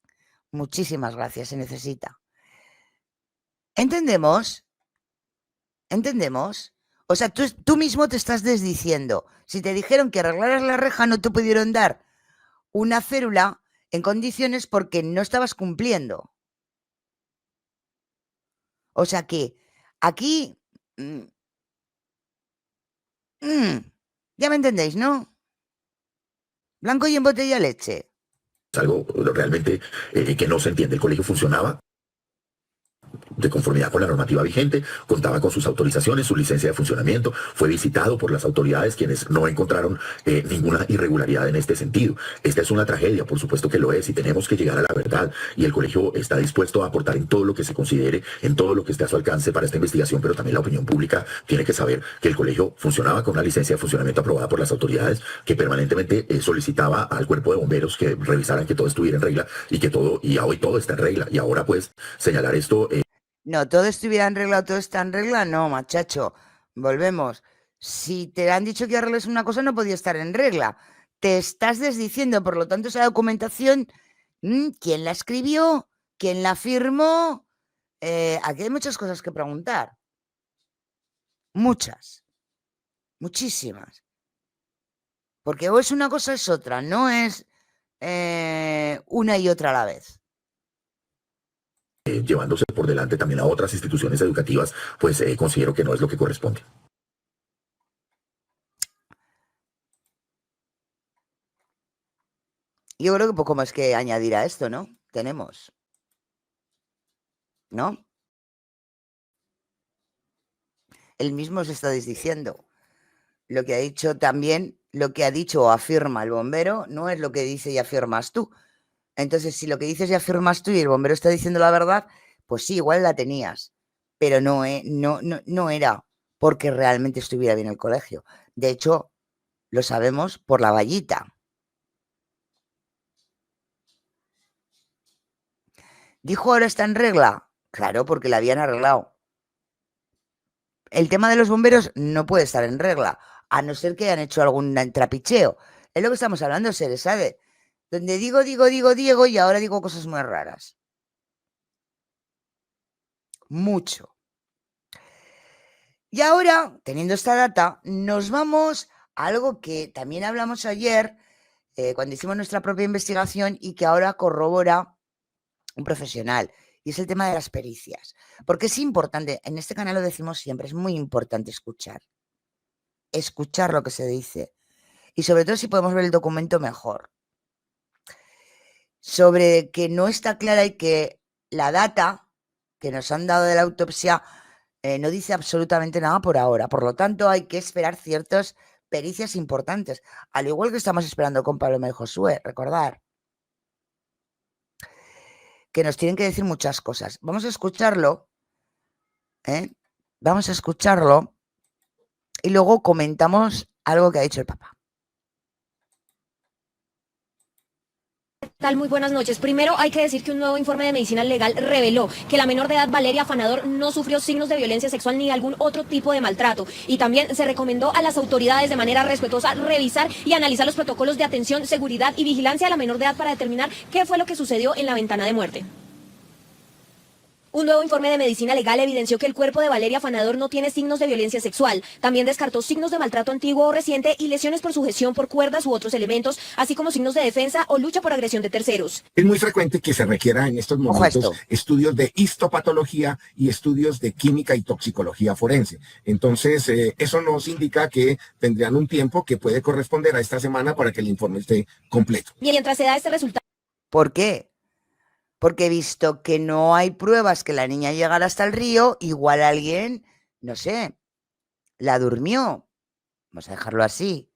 Muchísimas gracias, se necesita. ¿Entendemos? ¿Entendemos? O sea, tú mismo te estás desdiciendo. Si te dijeron que arreglaras la reja, no te pudieron dar una férula en condiciones porque no estabas cumpliendo. O sea que aquí... ya me entendéis, ¿no? Blanco y en botella leche. Es algo realmente que no se entiende. El colegio funcionaba de conformidad con la normativa vigente, contaba con sus autorizaciones, su licencia de funcionamiento, fue visitado por las autoridades quienes no encontraron ninguna irregularidad en este sentido. Esta es una tragedia, por supuesto que lo es, y tenemos que llegar a la verdad, y el colegio está dispuesto a aportar en todo lo que se considere, en todo lo que esté a su alcance para esta investigación, pero también la opinión pública tiene que saber que el colegio funcionaba con una licencia de funcionamiento aprobada por las autoridades, que permanentemente solicitaba al cuerpo de bomberos que revisaran que todo estuviera en regla, y que todo, y hoy todo está en regla, y ahora pues señalar esto... No, todo estuviera en regla, todo está en regla, no, machacho. Volvemos. Si te han dicho que arregles una cosa, no podía estar en regla. Te estás desdiciendo, por lo tanto, esa documentación, ¿quién la escribió? ¿Quién la firmó? Aquí hay muchas cosas que preguntar. Muchas. Muchísimas. Porque o es una cosa o es otra, no es una y otra a la vez. Llevándose por delante también a otras instituciones educativas, pues considero que no es lo que corresponde. Yo creo que poco más que añadir a esto, ¿no? Tenemos. ¿No? Él mismo se está desdiciendo. Lo que ha dicho también, lo que ha dicho o afirma el bombero, no es lo que dice y afirmas tú. Entonces, si lo que dices y afirmas tú y el bombero está diciendo la verdad, pues sí, igual la tenías, pero no era porque realmente estuviera bien el colegio. De hecho, lo sabemos por la vallita. ¿Dijo ahora está en regla? Claro, porque la habían arreglado. El tema de los bomberos no puede estar en regla, a no ser que hayan hecho algún trapicheo. Es lo que estamos hablando, se sabe. Donde digo Diego y ahora digo cosas muy raras. Mucho. Y ahora, teniendo esta data, nos vamos a algo que también hablamos ayer cuando hicimos nuestra propia investigación y que ahora corrobora un profesional. Y es el tema de las pericias. Porque es importante, en este canal lo decimos siempre, es muy importante escuchar. Escuchar lo que se dice. Y sobre todo si podemos ver el documento mejor. Sobre que no está clara y que la data que nos han dado de la autopsia no dice absolutamente nada por ahora. Por lo tanto, hay que esperar ciertas pericias importantes. Al igual que estamos esperando con Paloma y Josué, recordar. Que nos tienen que decir muchas cosas. Vamos a escucharlo. Vamos a escucharlo. Y luego comentamos algo que ha dicho el Papa. ¿Qué tal? Muy buenas noches. Primero hay que decir que un nuevo informe de medicina legal reveló que la menor de edad Valeria Afanador no sufrió signos de violencia sexual ni algún otro tipo de maltrato. Y también se recomendó a las autoridades de manera respetuosa revisar y analizar los protocolos de atención, seguridad y vigilancia a la menor de edad para determinar qué fue lo que sucedió en la ventana de muerte. Un nuevo informe de medicina legal evidenció que el cuerpo de Valeria Fanador no tiene signos de violencia sexual. También descartó signos de maltrato antiguo o reciente y lesiones por sujeción por cuerdas u otros elementos, así como signos de defensa o lucha por agresión de terceros. Es muy frecuente que se requiera en estos Ojo a momentos esto. estudios de histopatología y estudios de química y toxicología forense. Entonces, eso nos indica que tendrían un tiempo que puede corresponder a esta semana para que el informe esté completo. Mientras se da este resultado. ¿Por qué? Porque visto que no hay pruebas que la niña llegara hasta el río, igual alguien, no sé, la durmió. Vamos a dejarlo así.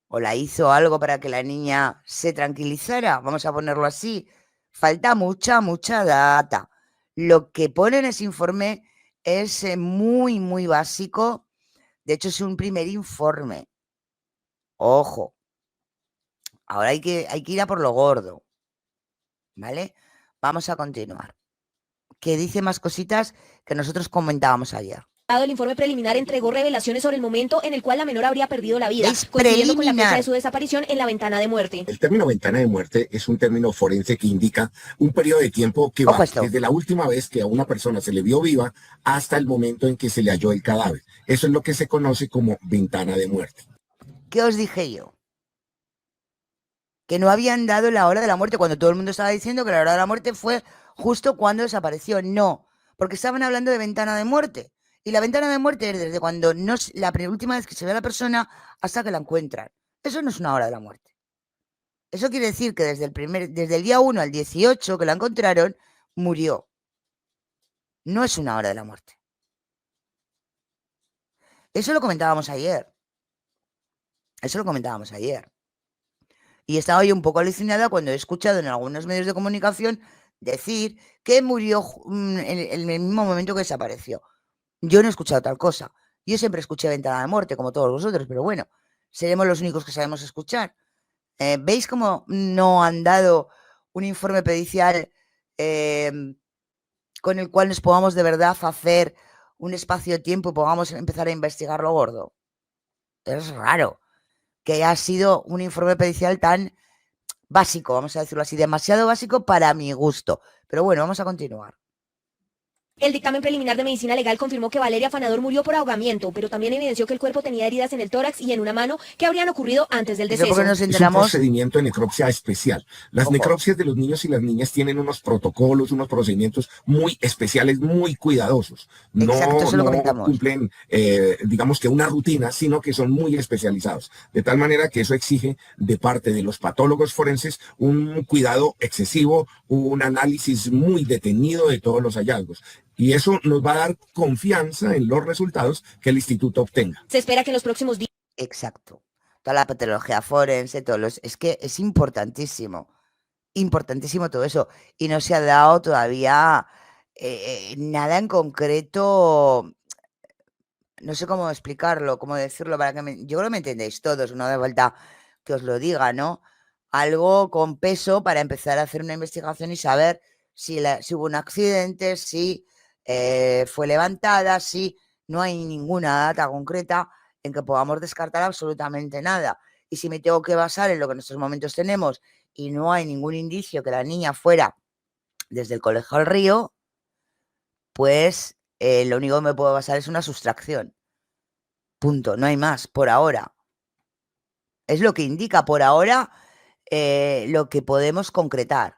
O la hizo algo para que la niña se tranquilizara. Vamos a ponerlo así. Falta mucha data. Lo que pone en ese informe es muy básico. De hecho, es un primer informe. Ojo. Ahora hay que ir a por lo gordo. ¿Vale? Vamos a continuar. Que dice más cositas que nosotros comentábamos ayer. El informe preliminar entregó revelaciones sobre el momento en el cual la menor habría perdido la vida, Es coincidiendo con la fecha preliminar. de su desaparición en la ventana de muerte. El término ventana de muerte es un término forense que indica un periodo de tiempo que Ojo va a esto. desde la última vez que a una persona se le vio viva hasta el momento en que se le halló el cadáver. Eso es lo que se conoce como ventana de muerte. ¿Qué os dije yo? Que no habían dado la hora de la muerte cuando todo el mundo estaba diciendo que la hora de la muerte fue justo cuando desapareció. No, porque estaban hablando de ventana de muerte. Y la ventana de muerte es desde cuando no es la última vez que se ve a la persona hasta que la encuentran. Eso no es una hora de la muerte. Eso quiere decir que desde el día 1 al 18 que la encontraron, murió. No es una hora de la muerte. Eso lo comentábamos ayer. Y estaba yo un poco alucinada cuando he escuchado en algunos medios de comunicación decir que murió en el mismo momento que desapareció. Yo no he escuchado tal cosa. Yo siempre escuché ventana de muerte, como todos vosotros, pero bueno, seremos los únicos que sabemos escuchar. ¿Veis cómo no han dado un informe pericial con el cual nos podamos de verdad hacer un espacio-tiempo y podamos empezar a investigar lo gordo? Es raro que haya sido un informe pericial tan básico, vamos a decirlo así, demasiado básico para mi gusto. Pero bueno, vamos a continuar. El dictamen preliminar de medicina legal confirmó que Valeria Fanador murió por ahogamiento, pero también evidenció que el cuerpo tenía heridas en el tórax y en una mano que habrían ocurrido antes del Eso deceso. porque nos Es un enteramos. procedimiento de necropsia especial. Las Ojo. necropsias de los niños y las niñas tienen unos protocolos, unos procedimientos muy especiales, muy cuidadosos. Exacto, eso lo No comentamos. cumplen, digamos que una rutina, sino que son muy especializados. De tal manera que eso exige de parte de los patólogos forenses un cuidado excesivo, un análisis muy detenido de todos los hallazgos. Y eso nos va a dar confianza en los resultados que el instituto obtenga. Se espera que en los próximos días. Exacto. Toda la patología forense, es que es importantísimo todo eso. Y no se ha dado todavía nada en concreto, no sé cómo explicarlo, cómo decirlo, para que yo creo que me entendéis todos, no hace falta que os lo diga, ¿no? Algo con peso para empezar a hacer una investigación y saber si hubo un accidente, si fue levantada, si no hay ninguna data concreta en que podamos descartar absolutamente nada. Y si me tengo que basar en lo que en estos momentos tenemos y no hay ningún indicio que la niña fuera desde el colegio al río, pues lo único que me puedo basar es una sustracción. Punto, no hay más, por ahora. Es lo que indica por ahora lo que podemos concretar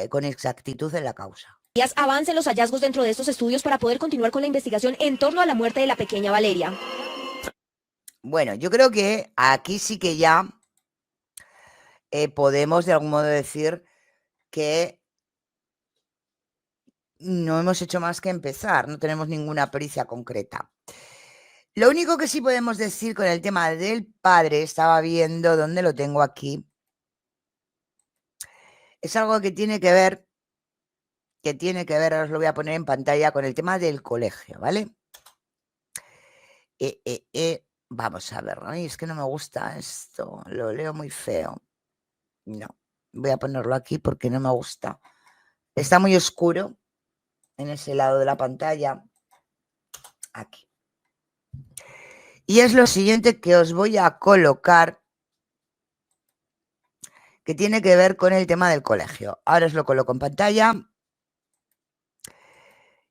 con exactitud en la causa. Avancen los hallazgos dentro de estos estudios para poder continuar con la investigación en torno a la muerte de la pequeña Valeria. Bueno, yo creo que aquí sí que ya podemos de algún modo decir que no hemos hecho más que empezar, no tenemos ninguna pericia concreta. Lo único que sí podemos decir con el tema del padre, estaba viendo dónde lo tengo aquí, es algo que tiene que ver, ahora os lo voy a poner en pantalla, con el tema del colegio, ¿vale? Vamos a ver, ay, es que no me gusta esto, lo leo muy feo. No, voy a ponerlo aquí porque no me gusta. Está muy oscuro en ese lado de la pantalla. Aquí. Y es lo siguiente que os voy a colocar, que tiene que ver con el tema del colegio. Ahora os lo coloco en pantalla.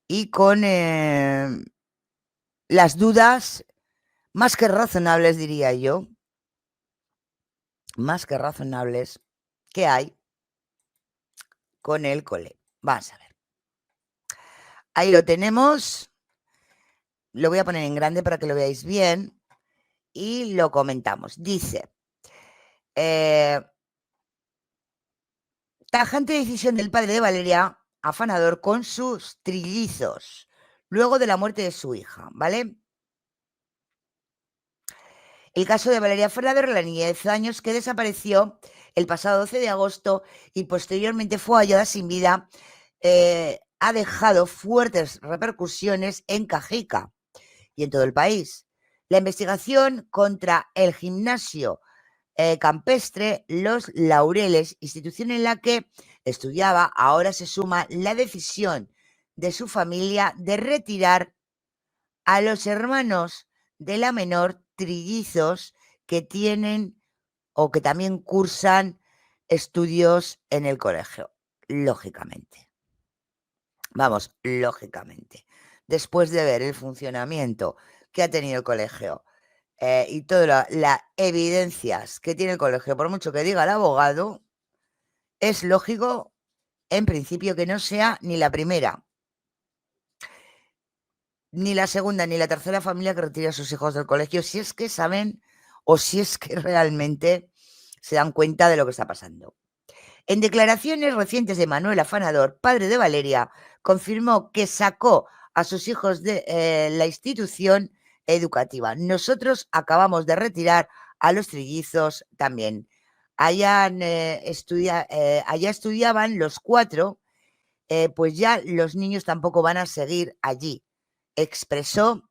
y con las dudas más que razonables, diría yo, más que razonables que hay con el cole. Vamos a ver. Ahí lo tenemos. Lo voy a poner en grande para que lo veáis bien y lo comentamos. Dice, tajante decisión del padre de Valeria, afanador con sus trillizos, luego de la muerte de su hija, ¿vale? El caso de Valeria Afanador, la niña de 10 años que desapareció el pasado 12 de agosto y posteriormente fue hallada sin vida, ha dejado fuertes repercusiones en Cajica y en todo el país. La investigación contra el gimnasio campestre Los Laureles, institución en la que estudiaba, ahora se suma la decisión de su familia de retirar a los hermanos de la menor trillizos que tienen o que también cursan estudios en el colegio, lógicamente. Vamos, lógicamente. Después de ver el funcionamiento que ha tenido el colegio y todas las evidencias que tiene el colegio, por mucho que diga el abogado, es lógico, en principio, que no sea ni la primera, ni la segunda, ni la tercera familia que retire a sus hijos del colegio, si es que saben o si es que realmente se dan cuenta de lo que está pasando. En declaraciones recientes de Manuel Afanador, padre de Valeria, confirmó que sacó a sus hijos de la institución educativa. Nosotros acabamos de retirar a los trillizos también. Allá estudiaban los 4, pues ya los niños tampoco van a seguir allí. Expresó,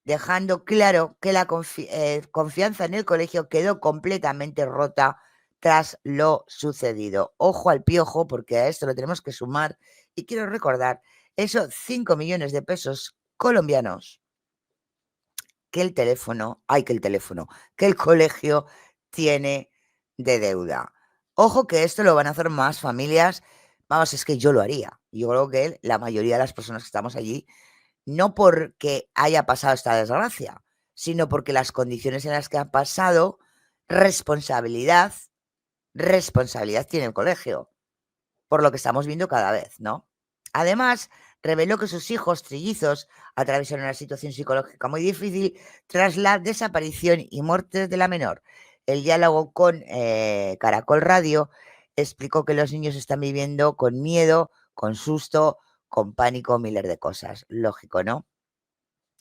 dejando claro que la confianza en el colegio quedó completamente rota tras lo sucedido. Ojo al piojo, porque a esto lo tenemos que sumar, y quiero recordar esos 5 millones de pesos colombianos que el colegio tiene de deuda. Ojo que esto lo van a hacer más familias. Vamos, es que yo lo haría. Yo creo que la mayoría de las personas que estamos allí, no porque haya pasado esta desgracia, sino porque las condiciones en las que han pasado, responsabilidad tiene el colegio, por lo que estamos viendo cada vez, ¿no? Además, reveló que sus hijos trillizos atravesaron una situación psicológica muy difícil tras la desaparición y muerte de la menor. El diálogo con Caracol Radio explicó que los niños están viviendo con miedo, con susto, con pánico, miles de cosas. Lógico, ¿no?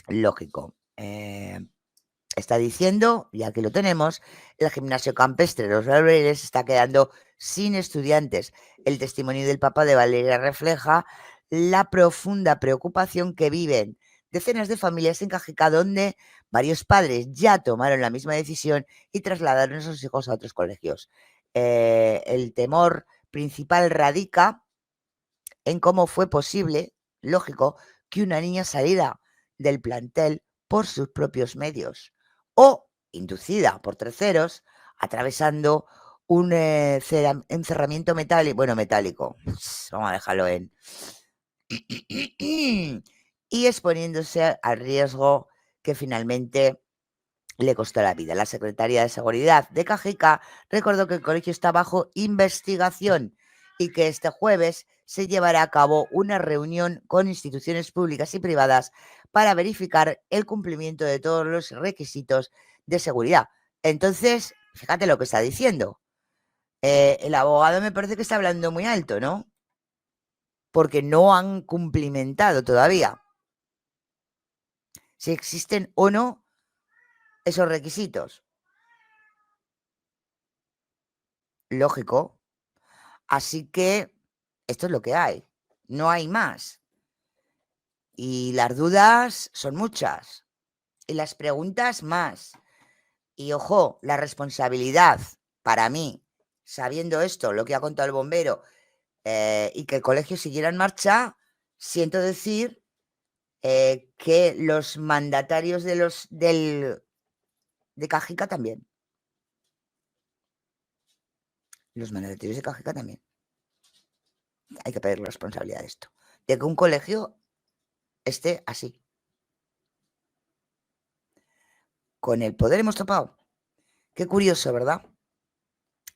Lógico. Está diciendo, ya que lo tenemos, el gimnasio campestre Los Laureles está quedando sin estudiantes. El testimonio del papá de Valeria refleja la profunda preocupación que viven decenas de familias en Cajica, donde varios padres ya tomaron la misma decisión y trasladaron a sus hijos a otros colegios. El temor principal radica en cómo fue posible, lógico, que una niña saliera del plantel por sus propios medios o inducida por terceros, atravesando un encerramiento metálico, vamos a dejarlo en, y exponiéndose al riesgo que finalmente le costó la vida. La secretaria de Seguridad de Cajica recordó que el colegio está bajo investigación y que este jueves se llevará a cabo una reunión con instituciones públicas y privadas para verificar el cumplimiento de todos los requisitos de seguridad. Entonces, fíjate lo que está diciendo. El abogado me parece que está hablando muy alto, ¿no? Porque no han cumplimentado todavía si existen o no esos requisitos. Lógico. Así que esto es lo que hay. No hay más. Y las dudas son muchas. Y las preguntas más. Y ojo, la responsabilidad para mí, sabiendo esto, lo que ha contado el bombero, y que el colegio siguiera en marcha, siento decir que los mandatarios de Cajica también. Los mandatarios de Cajica también. Hay que pedir responsabilidad de esto. De que un colegio esté así. Con el poder hemos topado. Qué curioso, ¿verdad?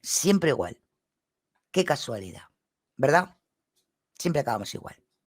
Siempre igual. Qué casualidad, ¿verdad? Siempre acabamos igual.